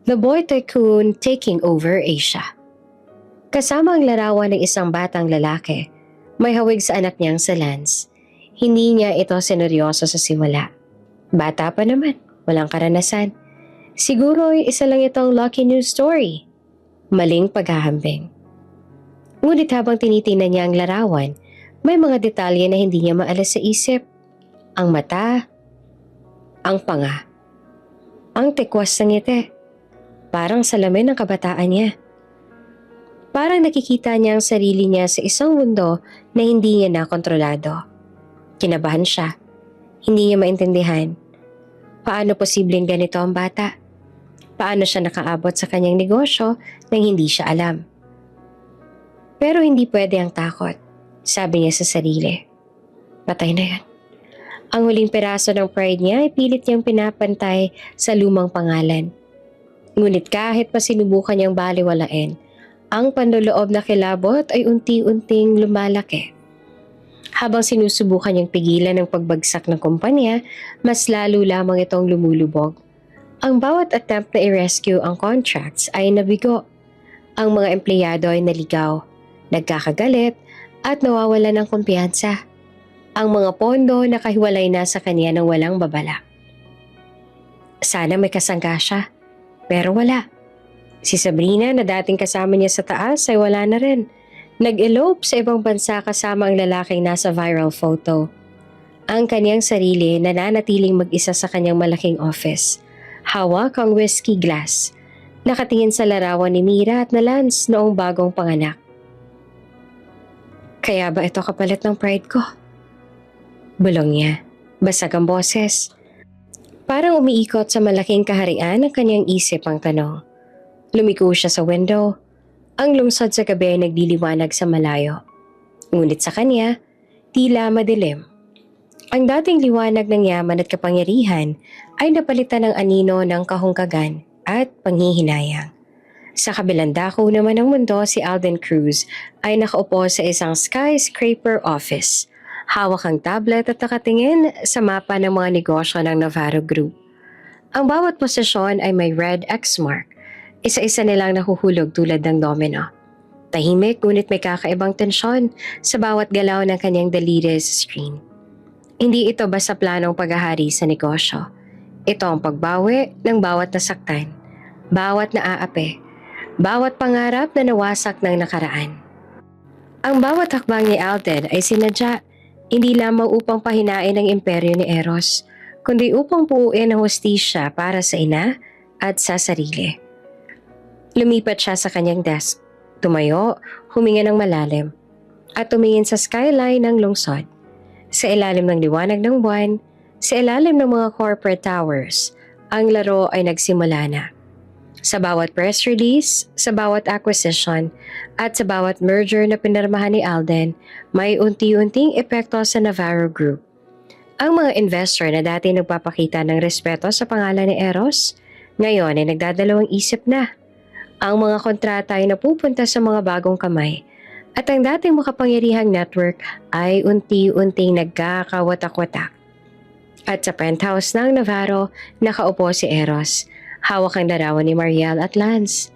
the boy tycoon taking over Asia. Kasama ang larawan ng isang batang lalaki, may hawig sa anak niyang si Lance. Hindi niya ito sineryoso sa simula. Bata pa naman, walang karanasan. Siguro ay isa lang itong lucky news story. Maling paghahambing. Ngunit habang tinitingnan niya ang larawan, may mga detalye na hindi niya maalis sa isip. Ang mata, ang panga, ang tikwas ng ngiti. Parang salamin ng kabataan niya. Parang nakikita niya ang sarili niya sa isang mundo na hindi niya nakontrolado. Kinabahan siya. Hindi niya maintindihan. Paano posibleng ganito ang bata? Paano siya nakaabot sa kanyang negosyo nang hindi siya alam? Pero hindi pwede ang takot, sabi niya sa sarili. Patay na yan. Ang huling piraso ng pride niya ay pilit niyang pinapantay sa lumang pangalan. Ngunit kahit pa sinubukan niyang baliwalain, ang panloloob na kilabot ay unti-unting lumalaki. Habang sinusubukan niyang pigilan ang pagbagsak ng kumpanya, mas lalo lamang itong lumulubog. Ang bawat attempt na i-rescue ang contracts ay nabigo. Ang mga empleyado ay naligaw, nagkakagalit at nawawalan ng kumpiyansa. Ang mga pondo nakahiwalay na sa kanya ng walang babala. Sana may kasangga siya, pero wala. Si Sabrina na dating kasama niya sa taas ay wala na rin. Nag-elope sa ibang bansa kasama ang lalaking nasa viral photo. Ang kanyang sarili nananatiling mag-isa sa kanyang malaking office. Hawak ang whiskey glass. Nakatingin sa larawan ni Mira at na Lance noong bagong panganak. Kaya ba ito kapalit ng pride ko? Bulong niya. Basag ang boses. Parang umiikot sa malaking kaharian ang kanyang isip ang tanong. Lumiko siya sa window. Ang lungsod sa gabi ay nagliliwanag sa malayo. Ngunit sa kanya, tila madilim. Ang dating liwanag ng yaman at kapangyarihan ay napalitan ng anino ng kahungkagan at panghihinayang. Sa kabilang dako naman ng mundo, si Alden Cruz ay nakaupo sa isang skyscraper office. Hawak ang tablet at nakatingin sa mapa ng mga negosyo ng Navarro Group. Ang bawat posisyon ay may red X mark. Isa-isa nilang nahuhulog tulad ng domino. Tahimik ngunit may kakaibang tensyon sa bawat galaw ng kanyang daliri sa screen. Hindi ito basta planong paghahari sa negosyo. Ito ang pagbawi ng bawat nasaktan, bawat naaapi, bawat pangarap na nawasak ng nakaraan. Ang bawat hakbang ni Alden ay sinadya, hindi lamang upang pahinain ang imperyo ni Eros, kundi upang puuin ang hustisya para sa ina at sa sarili. Lumipat siya sa kanyang desk, tumayo, huminga ng malalim, at tumingin sa skyline ng lungsod. Sa ilalim ng liwanag ng buwan, sa ilalim ng mga corporate towers, ang laro ay nagsimula na. Sa bawat press release, sa bawat acquisition, at sa bawat merger na pinirmahan ni Alden, may unti-unting epekto sa Navarro Group. Ang mga investor na dati nagpapakita ng respeto sa pangalan ni Eros, ngayon ay nagdadalawang isip na. Ang mga kontrata ay napupunta sa mga bagong kamay at ang dating makapangyarihang network ay unti-unting nagkakawatak-watak. At sa penthouse ng Navarro, nakaupo si Eros. Hawak ang larawan ni Mariel at Lance.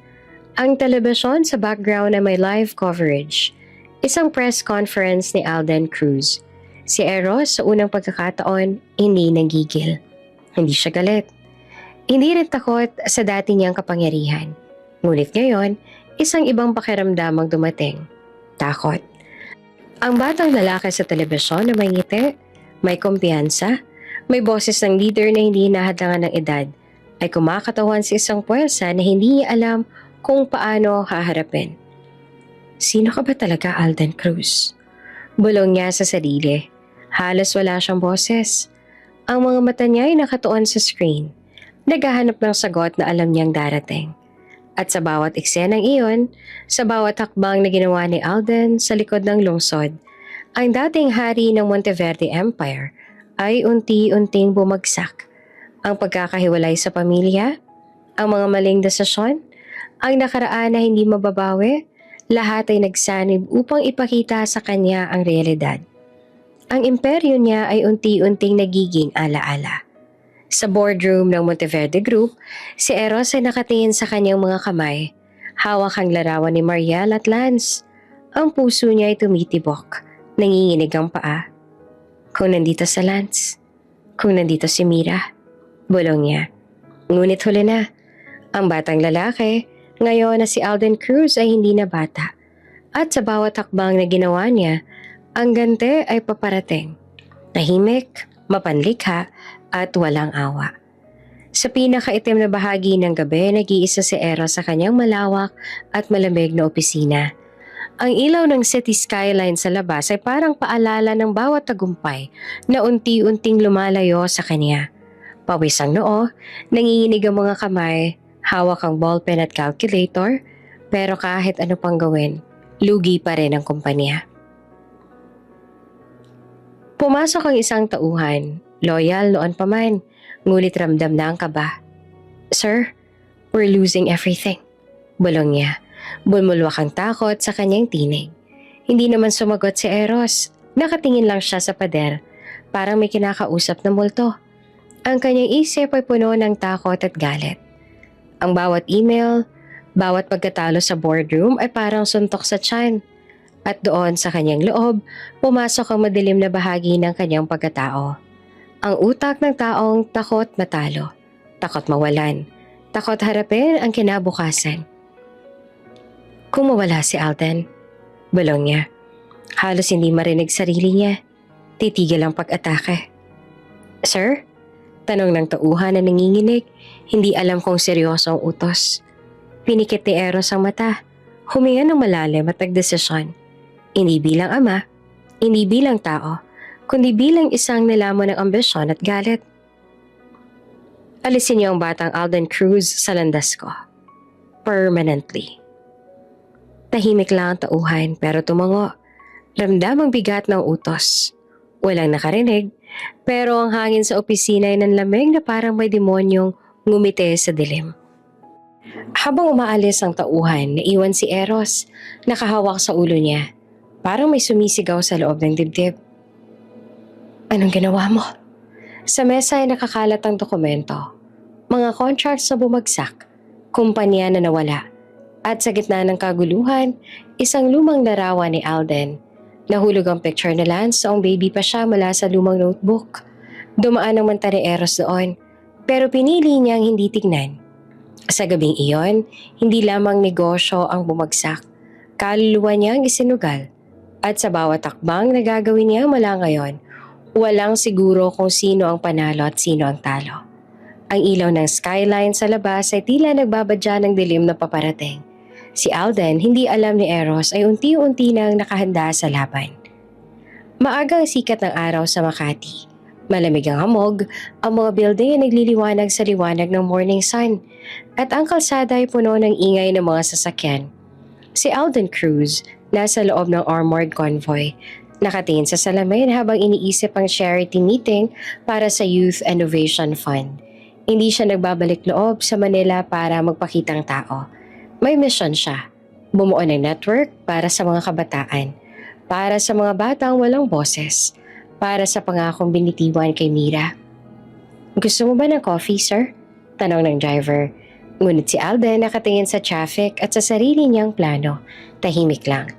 Ang telebisyon sa background ay may live coverage. Isang press conference ni Alden Cruz. Si Eros sa unang pagkakataon, hindi nanggigil. Hindi siya galit. Hindi rin takot sa dati niyang kapangyarihan. Ngunit ngayon, isang ibang pakiramdam ang dumating. Takot. Ang batang lalaki sa telebisyon na may ngiti, may kumpiyansa, may boses ng leader na hindi hinahadlangan ng edad, ay kumakatawan sa isang puwersa na hindi niya alam kung paano haharapin. Sino ka ba talaga, Alden Cruz? Bulong niya sa sarili. Halos wala siyang boses. Ang mga mata niya ay nakatuon sa screen. Naghahanap ng sagot na alam niyang darating. At sa bawat eksenang iyon, sa bawat hakbang na ginawa ni Alden sa likod ng lungsod, ang dating hari ng Monteverde Empire ay unti-unting bumagsak. Ang pagkakahiwalay sa pamilya, ang mga maling desisyon, ang nakaraan na hindi mababawi, lahat ay nagsanib upang ipakita sa kanya ang realidad. Ang imperyo niya ay unti-unting nagiging alaala. Sa boardroom ng Monteverde Group, si Eros ay nakatingin sa kanyang mga kamay. Hawak ang larawan ni Mariel at Lance. Ang puso niya ay tumitibok. Nanginginig ang paa. Kung nandito sa Lance, kung nandito si Mira, bulong niya. Ngunit huli na. Ang batang lalaki, ngayon na si Alden Cruz ay hindi na bata. At sa bawat hakbang na ginawa niya, ang ganti ay paparating. Tahimik, mapanlikha, at walang awa. Sa pinakaitim na bahagi ng gabi, nag-iisa si Eros sa kanyang malawak at malamig na opisina. Ang ilaw ng city skyline sa labas ay parang paalala ng bawat tagumpay na unti-unting lumalayo sa kanya. Pawis ang noo, nanginginig ang mga kamay, hawak ang ballpen at calculator, pero kahit ano pang gawin, lugi pa rin ang kumpanya. Pumasok ang isang tauhan, loyal noon pa man, ngunit ramdam na ang kaba. Sir, we're losing everything, bulong niya. Bulmulwak ang takot sa kanyang tinig. Hindi naman sumagot si Eros. Nakatingin lang siya sa pader, parang may kinakausap na multo. Ang kanyang isip ay puno ng takot at galit. Ang bawat email, bawat pagkatalo sa boardroom ay parang suntok sa tiyan. At doon sa kanyang loob, pumasok ang madilim na bahagi ng kanyang pagkatao. Ang utak ng taong takot matalo, takot mawalan, takot harapin ang kinabukasan. Kung mawala si Alden, bulong niya. Halos hindi marinig sarili niya. Titigil ang pag-atake. Sir? Tanong ng tauhan na nanginginig, hindi alam kung seryoso ang utos. Pinikit ni Eros ang mata, huminga ng malalim at nagdesisyon. Hindi bilang ama, hindi bilang tao, kundi bilang isang nilamon ng ambisyon at galit. Alisin niyo ang batang Alden Cruz sa landas ko. Permanently. Tahimik lang ang tauhan pero tumango. Ramdam ang bigat ng utos. Walang nakarinig, pero ang hangin sa opisina ay nanlamig na parang may demonyong ngumiti sa dilim. Habang umaalis ang tauhan, naiwan si Eros, nakahawak sa ulo niya. Parang may sumisigaw sa loob ng dibdib. Anong ginawa mo? Sa mesa ay nakakalat ang dokumento. Mga contracts na bumagsak, kumpanya na nawala. At sa gitna ng kaguluhan, isang lumang larawan ni Alden. Nahulog ang picture ni Lance noong baby pa siya mula sa lumang notebook. Dumaan ang mata ni Eros doon, pero pinili niyang hindi tignan. Sa gabing iyon, hindi lamang negosyo ang bumagsak. Kaluluwa niyang isinugal. At sa bawat takbang na gagawin niya mula ngayon, walang siguro kung sino ang panalo at sino ang talo. Ang ilaw ng skyline sa labas ay tila nagbabadya ng dilim na paparating. Si Alden, hindi alam ni Eros, ay unti-unti nang nakahanda sa laban. Maagang sikat ng araw sa Makati. Malamig ang hamog, ang mga building ay nagliliwanag sa liwanag ng morning sun, at ang kalsada ay puno ng ingay ng mga sasakyan. Si Alden Cruz, nasa loob ng armored convoy, nakatingin sa salamin habang iniisip ang charity meeting para sa Youth Innovation Fund. Hindi siya nagbabalik loob sa Manila para magpakitang tao. May mission siya, bumuo ng network para sa mga kabataan, para sa mga batang walang boses, para sa pangakong binitiwan kay Mira. Gusto mo ba ng coffee, sir? Tanong ng driver. Ngunit si Alden nakatingin sa traffic at sa sarili niyang plano, tahimik lang.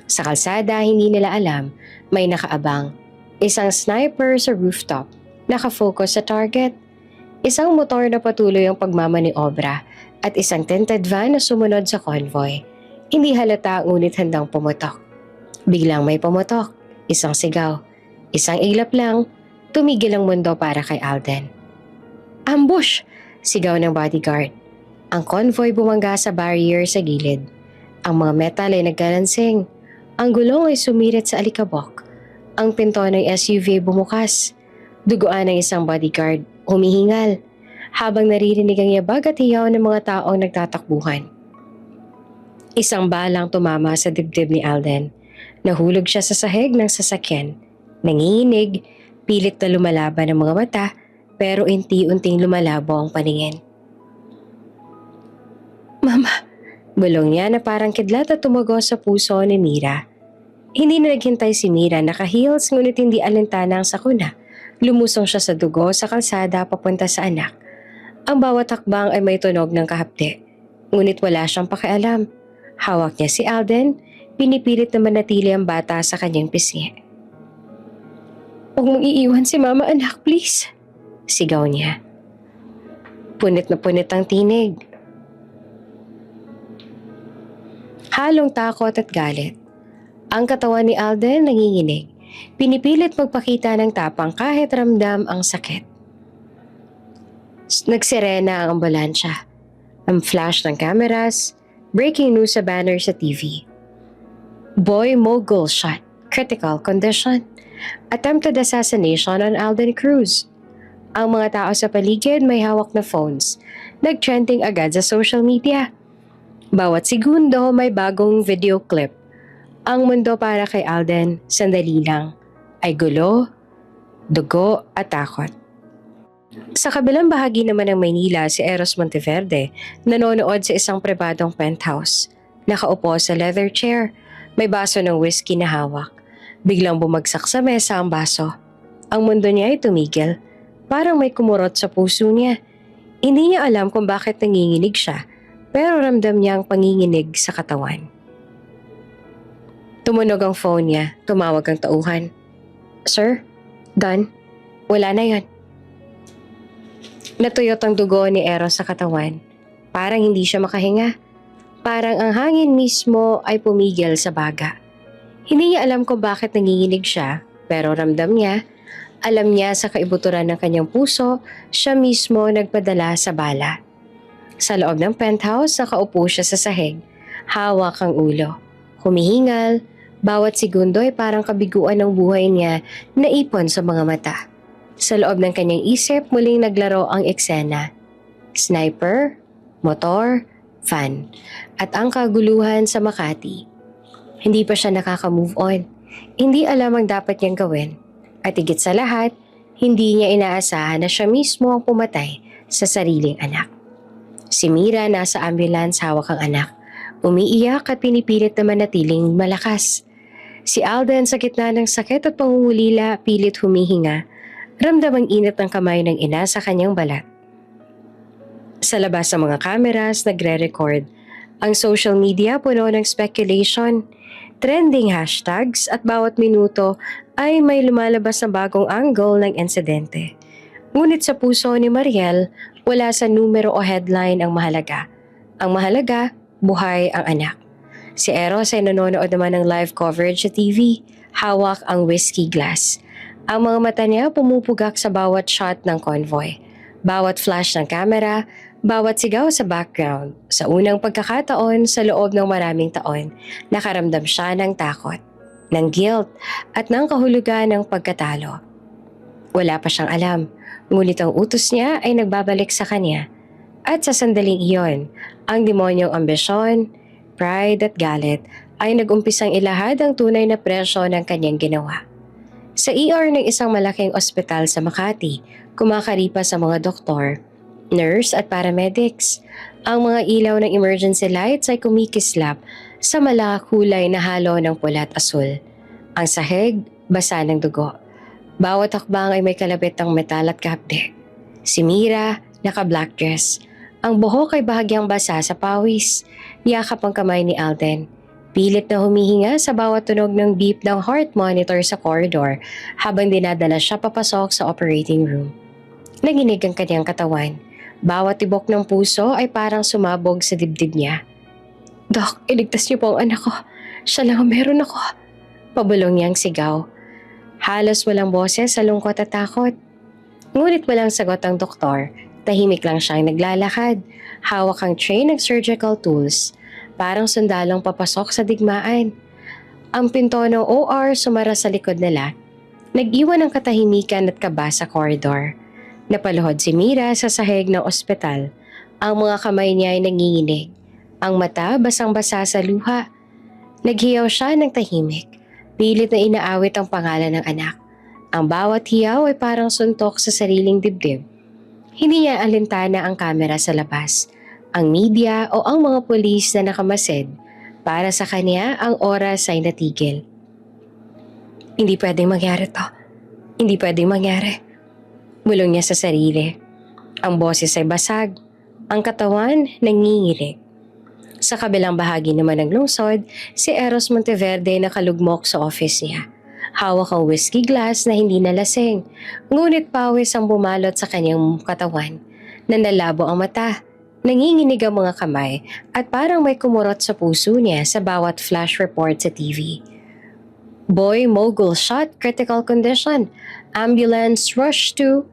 Sa kalsada, hindi nila alam, may nakaabang. Isang sniper sa rooftop, nakafocus sa target. Isang motor na patuloy ang pagmamaniobra at isang tinted van na sumunod sa convoy. Hindi halata ngunit handang pumutok. Biglang may pumutok, isang sigaw, isang iglap lang, tumigil ang mundo para kay Alden. Ambush! Sigaw ng bodyguard. Ang convoy bumangga sa barrier sa gilid. Ang mga metal ay nagkalansing. Ang gulong ay sumirit sa alikabok. Ang pinto ng SUV bumukas. Duguan ng isang bodyguard, humihingal, habang naririnig ang yabag at hiyaw ng mga taong nagtatakbuhan. Isang balang tumama sa dibdib ni Alden. Nahulog siya sa sahig ng sasakyan. Nanginginig, pilit na lumalaban ang mga mata, pero unti-unting lumalabo ang paningin. Mama, bulong niya na parang kidlat at tumago sa puso ni Mira. Hindi na naghintay si Mira, naka-heels ngunit hindi alintana ang sakuna. Lumusong siya sa dugo sa kalsada papunta sa anak. Ang bawat hakbang ay may tunog ng kahapde. Ngunit wala siyang pakialam. Hawak niya si Alden, pinipilit na manatili ang bata sa kanyang pisngi. "Huwag mong iiwan si mama, anak, please," sigaw niya. Punit na punit ang tinig. Halong takot at galit. Ang katawan ni Alden nanginginig. Pinipilit magpakita ng tapang kahit ramdam ang sakit. Nagsirena ang ambulansya. Ang flash ng cameras, breaking news sa banner sa TV. Boy mogul shot, critical condition. Attempted assassination on Alden Cruz. Ang mga tao sa paligid may hawak na phones. Nag-trending agad sa social media. Bawat segundo may bagong video clip. Ang mundo para kay Alden, sandali lang, ay gulo, dugo at takot. Sa kabilang bahagi naman ng Maynila, si Eros Monteverde nanonood sa isang pribadong penthouse. Nakaupo sa leather chair, may baso ng whiskey na hawak. Biglang bumagsak sa mesa ang baso. Ang mundo niya ay tumigil, parang may kumurot sa puso niya. Hindi niya alam kung bakit nanginginig siya, pero ramdam niya ang panginginig sa katawan. Tumunog ang phone niya, tumawag ang tauhan. "Sir? Done? Wala na yon." Natuyot ang dugo ni Eros sa katawan. Parang hindi siya makahinga. Parang ang hangin mismo ay pumigil sa baga. Hindi niya alam kung bakit nanginginig siya, pero ramdam niya, alam niya sa kaibuturan ng kanyang puso, siya mismo nagpadala sa bala. Sa loob ng penthouse, nakaupo siya sa sahig. Hawak ang ulo. Humihingal, bawat segundo ay parang kabiguan ng buhay niya na ipon sa mga mata. Sa loob ng kanyang isip, muling naglaro ang eksena. Sniper, motor, van, at ang kaguluhan sa Makati. Hindi pa siya nakaka-move on. Hindi alam ang dapat niyang gawin. At higit sa lahat, hindi niya inaasahan na siya mismo ang pumatay sa sariling anak. Si Mira nasa ambulance, hawak ang anak. Umiiyak at pinipilit na manatiling malakas. Si Alden sa gitna ng sakit at pangungulila, pilit humihinga. Ramdam ang init ng kamay ng ina sa kanyang balat. Sa labas ng mga kameras, nagre-record. Ang social media puno ng speculation, trending hashtags at bawat minuto ay may lumalabas na bagong angle ng insidente. Ngunit sa puso ni Mariel, wala sa numero o headline ang mahalaga. Ang mahalaga, buhay ang anak. Si Eros ay nanonood naman ng live coverage sa TV, hawak ang whiskey glass. Ang mga mata niya pumupugak sa bawat shot ng convoy, bawat flash ng camera, bawat sigaw sa background. Sa unang pagkakataon sa loob ng maraming taon, nakaramdam siya ng takot, ng guilt at ng kahulugan ng pagkatalo. Wala pa siyang alam, ngunit ang utos niya ay nagbabalik sa kanya. At sa sandaling iyon, ang demonyong ambisyon, pride at galit ay nag-umpisang ilahad ang tunay na presyo ng kanyang ginawa. Sa ER ng isang malaking ospital sa Makati, kumakaripas sa mga doktor, nurse at paramedics. Ang mga ilaw ng emergency lights ay kumikislap sa malakulay na halo ng pula at asul. Ang sahig, basa ng dugo. Bawat hakbang ay may kalabit ng metal at kahapde. Si Mira, naka-black dress. Ang buhok ay bahagyang basa sa pawis. Yakap ang kamay ni Alden. Pilit na humihinga sa bawat tunog ng beep ng heart monitor sa corridor habang dinadala siya papasok sa operating room. Nanginig ang kanyang katawan. Bawat tibok ng puso ay parang sumabog sa dibdib niya. "Doc, iligtas niyo po ang anak ko. Siya lang ang meron ako." Pabulong niyang sigaw. Halos walang boses sa lungkot at takot. Ngunit walang sagot ang doktor. Tahimik lang siyang naglalakad. Hawak ang tray ng surgical tools. Parang sundalong papasok sa digmaan. Ang pinto ng OR sumara sa likod nila. Nag-iwan ng katahimikan at kaba sa corridor. Napaluhod si Mira sa sahig ng ospital. Ang mga kamay niya ay nanginginig. Ang mata basang-basa sa luha. Naghiyaw siya ng tahimik. Pilit na inaawit ang pangalan ng anak. Ang bawat hiyaw ay parang suntok sa sariling dibdib. Hindi niya alintana ang kamera sa labas, ang media o ang mga pulis na nakamasid. Para sa kanya, ang oras ay natigil. Hindi pwedeng mangyari to. Hindi pwedeng mangyari. Bulong niya sa sarili. Ang boses ay basag. Ang katawan nanginginig. Sa kabilang bahagi naman ng lungsod, si Eros Monteverde nakalugmok sa office niya. Hawak ang whiskey glass na hindi nalasing, ngunit pawis ang bumalot sa kanyang katawan. Nanlalabo ang mata, nanginginig ang mga kamay at parang may kumurot sa puso niya sa bawat flash report sa TV. Boy mogul shot, critical condition. Ambulance rush to.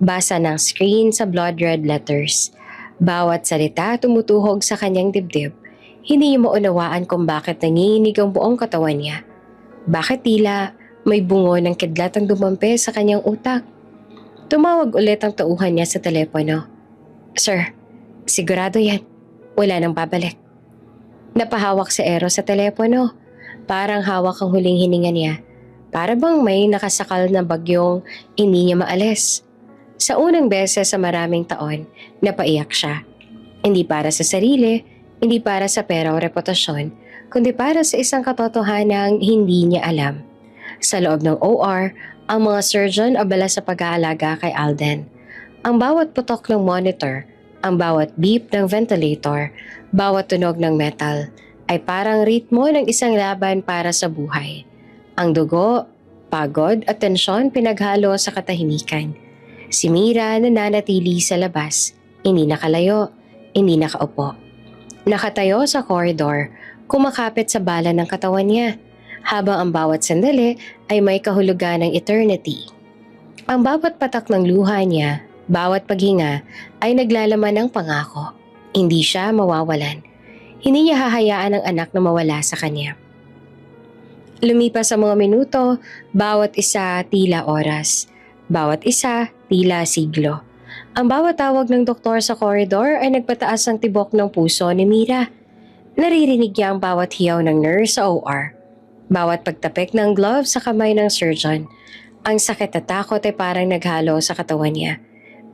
Basa ng screen sa blood red letters. Bawat salita tumutuhog sa kanyang dibdib. Hindi niya maunawaan kung bakit nanginginig ang buong katawan niya. Bakit tila may bungo ng kidlat ang dumampi sa kanyang utak? Tumawag ulit ang tauhan niya sa telepono. Sir, sigurado yan. Wala nang babalik. Napahawak si Eros sa telepono. Parang hawak ang huling hininga niya. Para bang may nakasakal na bagyong hindi niya maalis. Sa unang beses sa maraming taon, napaiyak siya. Hindi para sa sarili, hindi para sa pera o reputasyon, kundi para sa isang katotohanang hindi niya alam. Sa loob ng OR, ang mga surgeon abala sa pag-aalaga kay Alden. Ang bawat putok ng monitor, ang bawat beep ng ventilator, bawat tunog ng metal, ay parang ritmo ng isang laban para sa buhay. Ang dugo, pagod at tensyon pinaghalo sa katahimikan. Si Mira nananatili sa labas, hindi nakalayo, hindi nakaupo. Nakatayo sa koridor, kumakapit sa bala ng katawan niya, habang ang bawat sandali ay may kahulugan ng eternity. Ang bawat patak ng luha niya, bawat paghinga ay naglalaman ng pangako. Hindi siya mawawalan. Hindi niya hahayaan ang anak na mawala sa kanya. Lumipas ang mga minuto, bawat isa tila oras. Bawat isa, tila siglo. Ang bawat tawag ng doktor sa koridor ay nagpataas ang tibok ng puso ni Mira. Naririnig niya ang bawat hiyaw ng nurse sa OR. Bawat pagtapik ng glove sa kamay ng surgeon. Ang sakit at takot ay parang naghalo sa katawan niya.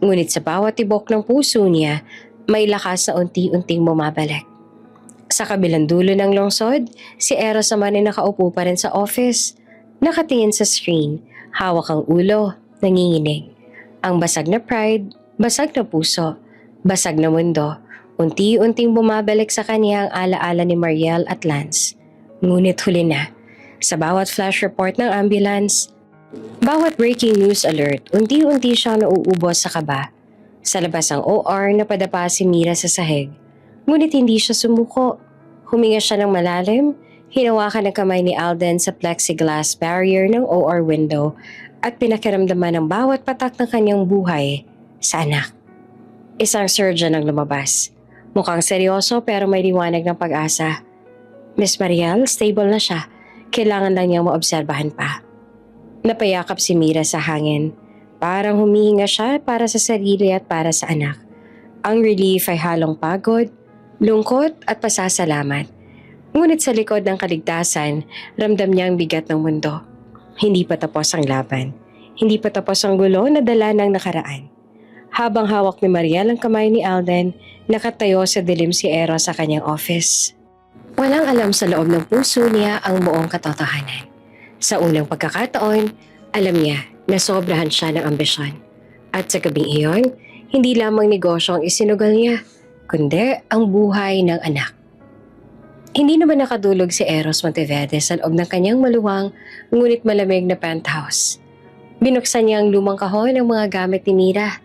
Ngunit sa bawat tibok ng puso niya, may lakas na unti-unting bumabalik. Sa kabilang dulo ng lungsod, si Eros naman ay nakaupo pa rin sa office. Nakatingin sa screen, hawak ang ulo, nanginginig. Ang basag na pride, basag na puso, basag na mundo, unti-unting bumabalik sa kanya ang alaala ni Mariel at Lance. Ngunit huli na, sa bawat flash report ng ambulance, bawat breaking news alert, unti-unti siyang nauubos sa kaba. Sa labas ng OR, napadapa si Mira sa sahig. Ngunit hindi siya sumuko. Huminga siya ng malalim, hinawakan ng kamay ni Alden sa plexiglass barrier ng OR window at pinakiramdaman ng bawat patak ng kanyang buhay sa anak. Isang surgeon ang lumabas. Mukhang seryoso pero may liwanag ng pag-asa. Miss Mariel, stable na siya. Kailangan lang niyang maobserbahan pa. Napayakap si Mira sa hangin. Parang humihinga siya para sa sarili at para sa anak. Ang relief ay halong pagod, lungkot at pasasalamat. Ngunit sa likod ng kaligtasan, ramdam niya ang bigat ng mundo. Hindi pa tapos ang laban. Hindi pa tapos ang gulo na dala ng nakaraan. Habang hawak ni Mariel ang kamay ni Alden, nakatayo sa dilim si Eros sa kanyang office. Walang alam sa loob ng puso niya ang buong katotohanan. Sa unang pagkakataon, alam niya na sobrahan siya ng ambisyon. At sa gabing iyon, hindi lamang negosyo ang isinugal niya, kundi ang buhay ng anak. Hindi naman nakadulog si Eros Monteverde sa loob ng kanyang maluwang ngunit malamig na penthouse. Binuksan niya ang lumang kahon ng mga gamit ni Mira.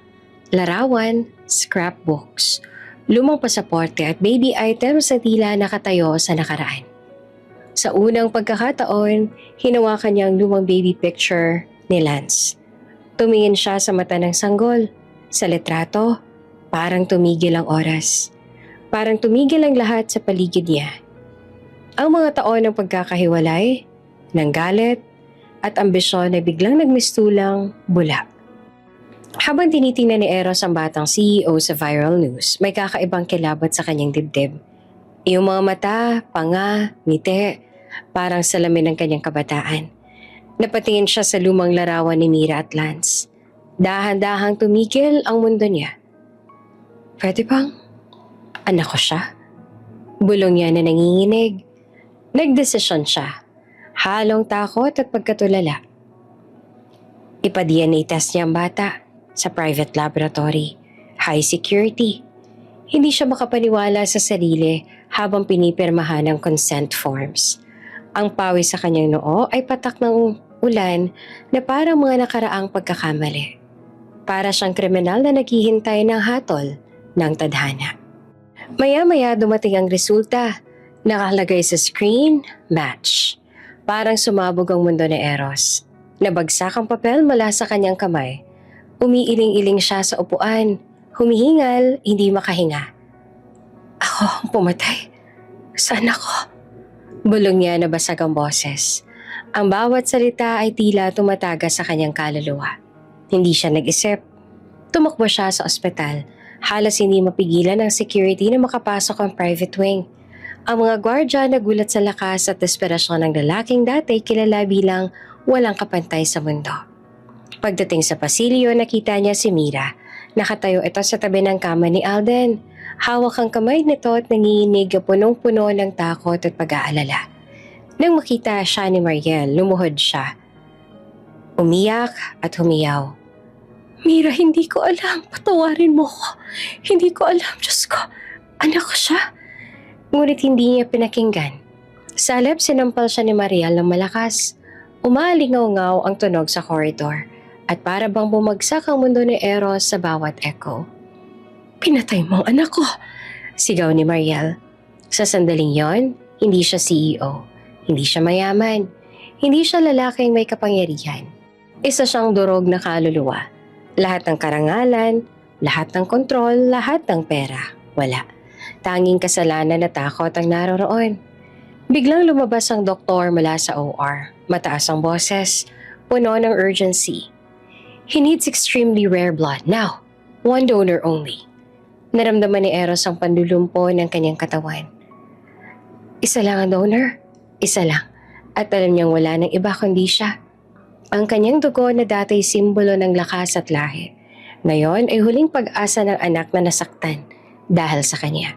Larawan, scrapbooks, lumang pasaporte at baby items na tila nakatayo sa nakaraan. Sa unang pagkakataon, hinawakan niya ang lumang baby picture ni Lance. Tumingin siya sa mata ng sanggol. Sa litrato, parang tumigil ang oras. Parang tumigil ang lahat sa paligid niya. Ang mga taon ng pagkakahiwalay, ng galit, at ambisyon ay biglang nagmistulang bula. Habang tinitingnan ni Eros ang batang CEO sa viral news, may kakaibang kilabot sa kanyang dibdib. Iyong mga mata, panga, ngiti, parang salamin ng kanyang kabataan. Napatingin siya sa lumang larawan ni Mira at Lance. Dahan-dahang tumigil ang mundo niya. Pwede bang anak ko siya? Bulong niya na nanginginig. Nagdesisyon siya. halong takot at pagkatulala. Ipa-DNA test niya ang bata sa private laboratory, high security. Hindi siya makapaniwala sa sarili habang pinipirmahan ang consent forms. Ang pawis sa kanyang noo ay patak ng ulan na parang mga nakaraang pagkakamali. Para siyang kriminal na naghihintay ng hatol ng tadhana. Maya-maya dumating ang resulta. Nakalagay sa screen, match. Parang sumabog ang mundo ni Eros. Nabagsak ang papel mula sa kanyang kamay. Umiiling-iling siya sa upuan. Humihingal, hindi makahinga. Ako ang pumatay. Saan ako? Bulong niya na basag ang boses. Ang bawat salita ay tila tumataga sa kanyang kaluluwa. Hindi siya nag-isip. Tumakbo siya sa ospital. Halos hindi mapigilan ng security na makapasok ang private wing. Ang mga gwardya nagulat sa lakas at desperasyon ng lalaking dati kilala bilang walang kapantay sa mundo. Pagdating sa pasilyo, nakita niya si Mira. Nakatayo ito sa tabi ng kama ni Alden. Hawak ang kamay nito at nanginginig punong-puno ng takot at pag-aalala. Nang makita siya ni Mariel, lumuhod siya. Umiyak at humiyaw. Mira, hindi ko alam. Patawarin mo ko. Hindi ko alam, Diyos ko. Anak ko siya. Ngunit hindi niya pinakinggan. Sa halip, sinampal siya ni Mariel ng malakas. Umalingaw-ngaw ang tunog sa corridor at para bang bumagsak ang mundo ni Eros sa bawat echo. Pinatay mo ang anak ko, sigaw ni Mariel. Sa sandaling yon, hindi siya CEO, hindi siya mayaman, hindi siya lalaking may kapangyarihan. Isa siyang durog na kaluluwa. Lahat ng karangalan, lahat ng kontrol, lahat ng pera, wala. Tanging kasalanan at takot ang naroroon. Biglang lumabas ang doktor mula sa OR. Mataas ang boses, puno ng urgency. He needs extremely rare blood now. One donor only. Naramdaman ni Eros ang panlulumpo ng kanyang katawan. Isa lang ang donor? Isa lang. At alam niyang wala ng iba kundi siya. Ang kanyang dugo na dati simbolo ng lakas at lahi. Ngayon ay huling pag-asa ng anak na nasaktan dahil sa kanya.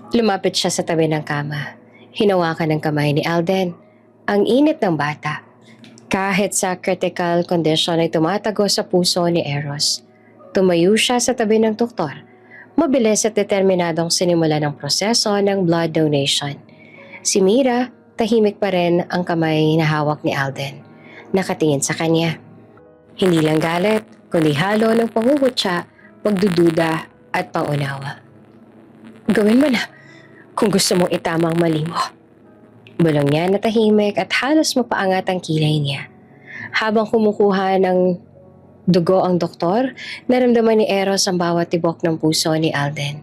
Lumapit siya sa tabi ng kama. Hinawakan ng kamay ni Alden. Ang init ng bata. Kahit sa critical condition ay tumatago sa puso ni Eros. Tumayo siya sa tabi ng doktor. Mabilis at determinadong sinimula ng proseso ng blood donation. Si Mira, tahimik pa rin ang kamay na hawak ni Alden. Nakatingin sa kanya. Hindi lang galit, kundi halo ng pangungutya, pagdududa at pangunawa. Gawin mo na kung gusto mong itama ang mali mo. Bulong niya na tahimik at halos mapaangat ang kilay niya. Habang kumukuha ng dugo ang doktor, naramdaman ni Eros ang bawat tibok ng puso ni Alden.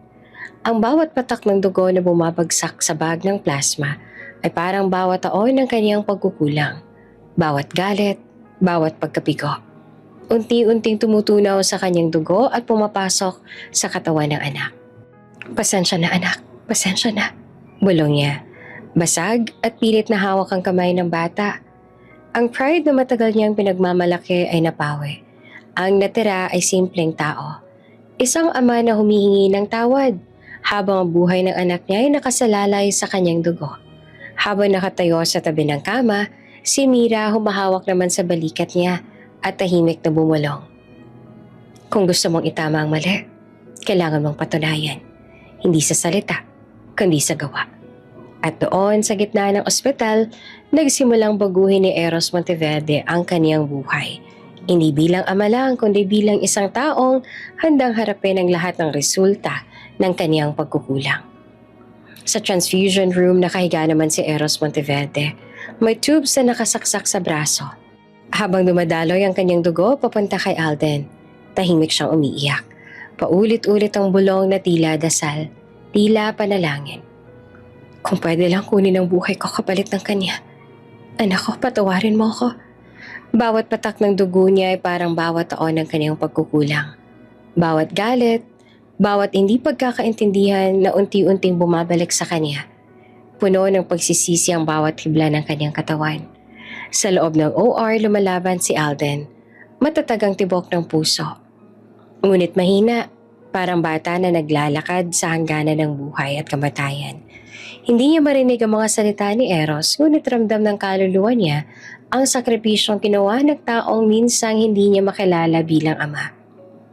Ang bawat patak ng dugo na bumabagsak sa bag ng plasma ay parang bawat taon ng kanyang pagkukulang. Bawat galit, bawat pagkapigo. Unti-unting tumutunaw sa kanyang dugo at pumapasok sa katawan ng anak. Pasensya na anak, pasensya na. Bulong niya. Basag at pilit na hawak ang kamay ng bata. Ang pride na matagal niyang pinagmamalaki ay napawi. Ang natira ay simpleng tao. Isang ama na humihingi ng tawad habang ang buhay ng anak niya ay nakasalalay sa kanyang dugo. Habang nakatayo sa tabi ng kama, si Mira humahawak naman sa balikat niya at tahimik na bumulong. Kung gusto mong itama ang mali, kailangan mong patunayan. Hindi sa salita, kundi sa gawa. At doon sa gitna ng ospital, nagsimulang baguhin ni Eros Monteverde ang kaniyang buhay. Hindi bilang ama lang kundi bilang isang taong handang harapin ang lahat ng resulta ng kaniyang pagkukulang. Sa transfusion room nakahiga naman si Eros Monteverde. May tubes na nakasaksak sa braso. Habang dumadaloy ang kanyang dugo papunta kay Alden, tahimik siyang umiiyak. Paulit-ulit ang bulong na tila dasal, tila panalangin. Kung pwede lang kunin ang buhay ko kapalit ng kanya. Anak ko, patawarin mo ko. Bawat patak ng dugo niya ay parang bawat taon ng kanyang pagkukulang. Bawat galit, bawat hindi pagkakaintindihan na unti-unting bumabalik sa kanya. Puno ng pagsisisi ang bawat hibla ng kanyang katawan. Sa loob ng OR lumalaban si Alden. Matatag ang tibok ng puso. Ngunit mahina, Parang bata na naglalakad sa hangganan ng buhay at kamatayan. Hindi niya marinig ang mga salita ni Eros, ngunit ramdam ng kaluluwa niya ang sakripisyong ginawa ng taong minsang hindi niya makilala bilang ama.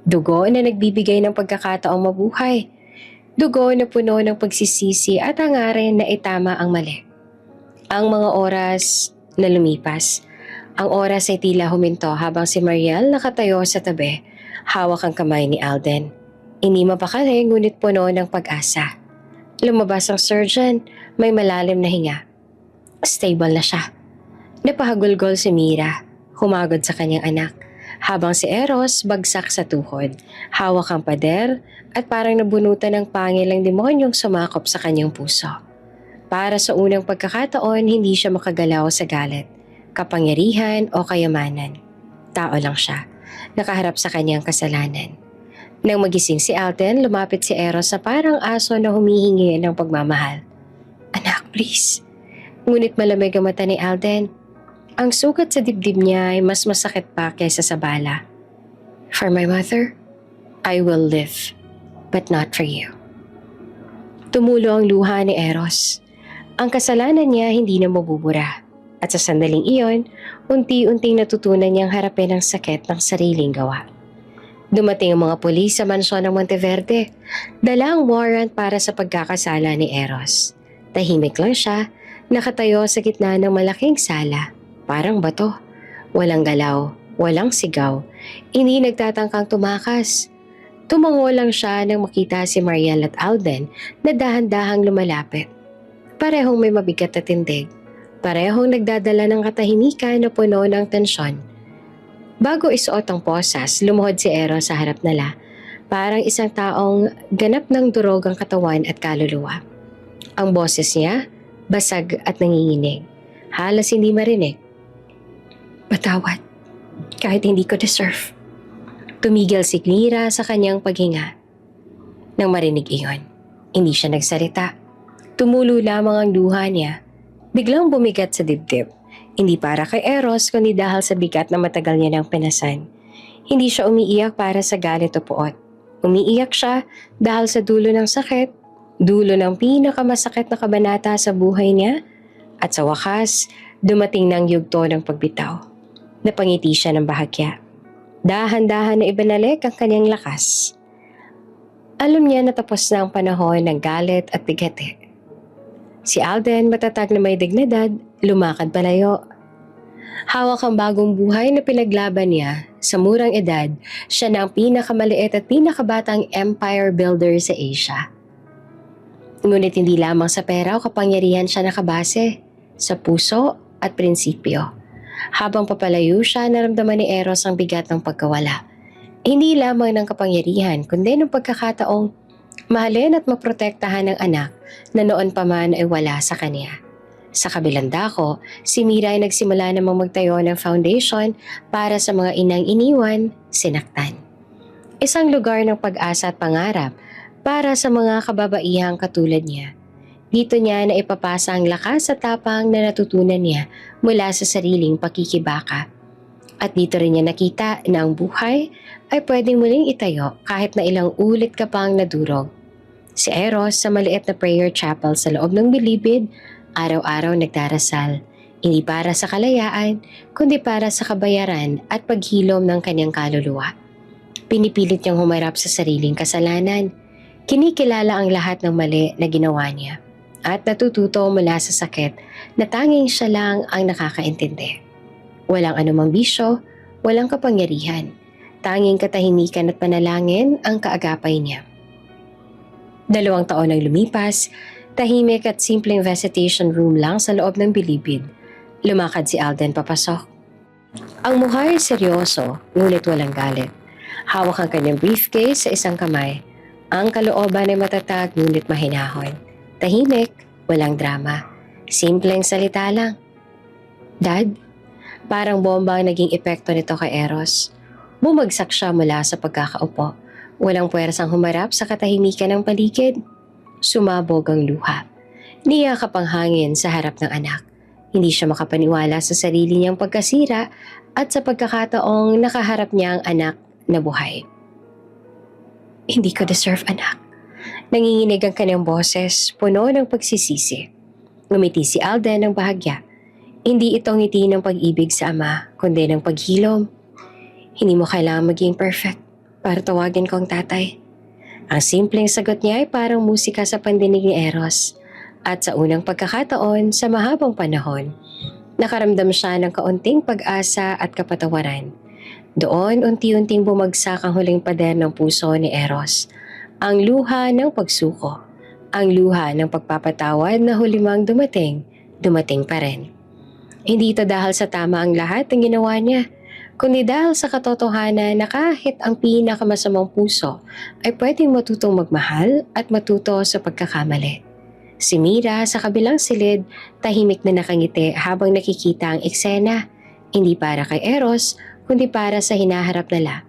Dugo na nagbibigay ng pagkakataong mabuhay. Dugo na puno ng pagsisisi at hangarin na itama ang mali. Ang mga oras na lumipas. Ang oras ay tila huminto habang si Mariel nakatayo sa tabi, hawak ang kamay ni Alden. Hindi mapakali ngunit puno ng pag-asa. Lumabas ang surgeon, may malalim na hinga. Stable na siya. Napahagulgol si Mira, humagod sa kanyang anak, habang si Eros bagsak sa tuhod, hawak ang pader at parang nabunutan ng pangil ang demonyong sumakop sa kanyang puso. Para sa unang pagkakataon, hindi siya makagalaw sa galit, kapangyarihan o kayamanan. Tao lang siya, nakaharap sa kanyang kasalanan. Nang magising si Alden, lumapit si Eros sa parang aso na humihingi ng pagmamahal. Anak, please. Ngunit malamig ang mata ni Alden. Ang sugat sa dibdib niya ay mas masakit pa kaysa sa bala. For my mother, I will live, but not for you. Tumulo ang luha ni Eros. Ang kasalanan niya hindi na mabubura. At sa sandaling iyon, unti-unting natutunan niyang harapin ang sakit ng sariling gawa. Dumating ang mga pulis sa mansyon ng Monteverde. Dala ang warrant para sa pagkakasala ni Eros. Tahimik lang siya, nakatayo sa gitna ng malaking sala. Parang bato. Walang galaw, walang sigaw. Hindi nagtatangkang tumakas. Tumango lang siya nang makita si Mariel at Alden na dahan-dahang lumalapit. Parehong may mabigat na tindig. Parehong nagdadala ng katahimikan na puno ng tensyon. Bago isuot ang posas, lumuhod si Eros sa harap nila. Parang isang taong ganap ng durog ang katawan at kaluluwa. Ang boses niya, basag at nanginginig. Halos hindi marinig. Patawad, kahit hindi ko deserve. Tumigil si Clara sa kanyang paghinga. Nang marinig iyon, hindi siya nagsalita. Tumulo lamang ang luha niya. Biglang bumigat sa dibdib. Hindi para kay Eros kundi dahil sa bigat na matagal niya nang pinasan. Hindi siya umiiyak para sa galit o puot. Umiiyak siya dahil sa dulo ng sakit, dulo ng pinakamasakit na kabanata sa buhay niya, at sa wakas, dumating ng yugto ng pagbitaw. Napangiti siya ng bahagya. Dahan-dahan na ibinalik ang kanyang lakas. Alam niya na tapos na ang panahon ng galit at bigati. Si Alden, matatag na may dignidad, lumakad palayo. Hawak ang bagong buhay na pinaglaban niya. Sa murang edad, siya na ang pinakamaliit at pinakabatang empire builder sa Asia. Ngunit hindi lamang sa pera o kapangyarihan siya nakabase, sa puso at prinsipyo. Habang papalayo siya, naramdaman ni Eros ang bigat ng pagkawala. Hindi lamang ng kapangyarihan, kundi ng pagkakataong mahalin at maprotektahan ng anak na noon pa man ay wala sa kanya. Sa kabilang dako, si Mira ay nagsimula namang magtayo ng foundation para sa mga inang iniwan, sinaktan. Isang lugar ng pag-asa at pangarap para sa mga kababaihang katulad niya. Dito niya na ipapasa ang lakas at tapang na natutunan niya mula sa sariling pakikibaka. At dito rin niya nakita na ang buhay ay pwedeng muling itayo kahit na ilang ulit ka pang nadurog. Si Eros sa maliit na prayer chapel sa loob ng bilibid, araw-araw nagdarasal, hindi para sa kalayaan, kundi para sa kabayaran at paghilom ng kanyang kaluluwa. Pinipilit niyang humarap sa sariling kasalanan, kinikilala ang lahat ng mali na ginawa niya, at natututo mula sa sakit na tanging siya lang ang nakakaintindi. Walang anumang bisyo, walang kapangyarihan, tanging katahimikan at panalangin ang kaagapay niya. 2 taon ang lumipas, tahimik at simpleng visitation room lang sa loob ng bilibid. Lumakad si Alden papasok. Ang mukha ay seryoso, ngunit walang galit. Hawak ang kanyang briefcase sa isang kamay. Ang kalooban ay matatag ngunit mahinahon. Tahimik, walang drama. Simpleng salita lang. Dad, parang bomba ang naging epekto nito kay Eros. Bumagsak siya mula sa pagkakaupo. Walang puwersang humarap sa katahimikan ng paligid. Sumabog ang luha. Niyakap ang hangin sa harap ng anak. Hindi siya makapaniwala sa sarili niyang pagkasira at sa pagkakataong nakaharap niya ang anak na buhay. Hindi ko deserve, anak. Nanginginig ang kanyang boses, puno ng pagsisisi. Ngumiti si Alden ng bahagya. Hindi ito ngiti ng pag-ibig sa ama, kundi ng paghilom. Hindi mo kailangan maging perfect para tawagin ko ang tatay. Ang simpleng sagot niya ay parang musika sa pandinig ni Eros. At sa unang pagkakataon sa mahabang panahon, nakaramdam siya ng kaunting pag-asa at kapatawaran. Doon unti-unting bumagsak ang huling pader ng puso ni Eros. Ang luha ng pagsuko. Ang luha ng pagpapatawad na hulimang dumating pa rin. Hindi ito dahil sa tama ang lahat ng ginawa niya, kundi dahil sa katotohanan na kahit ang pinakamasamang puso ay pwedeng matutong magmahal at matuto sa pagkakamali. Si Mira sa kabilang silid, tahimik na nakangiti habang nakikita ang eksena, hindi para kay Eros, kundi para sa hinaharap nila.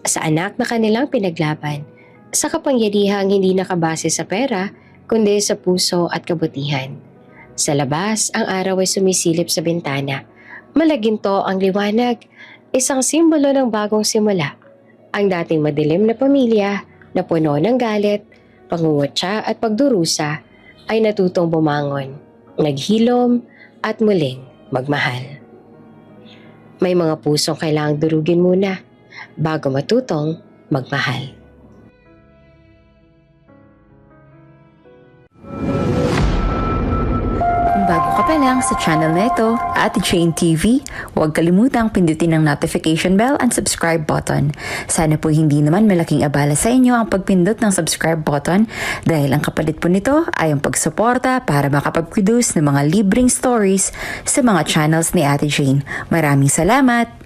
Sa anak na kanilang pinaglaban, sa kapangyarihang hindi nakabase sa pera, kundi sa puso at kabutihan. Sa labas, ang araw ay sumisilip sa bintana. Malaginto ang liwanag, isang simbolo ng bagong simula. Ang dating madilim na pamilya na puno ng galit, pangungutya at pagdurusa ay natutong bumangon, naghilom at muling magmahal. May mga pusong kailangang durugin muna bago matutong magmahal. Kung bago ka pa lang sa channel na ito, Ate Jane TV, huwag kalimutang pindutin ang notification bell and subscribe button. Sana po hindi naman malaking abala sa inyo ang pagpindot ng subscribe button dahil ang kapalit po nito ay ang pagsuporta para makapag-produce ng mga libreng stories sa mga channels ni Ate Jane. Maraming salamat!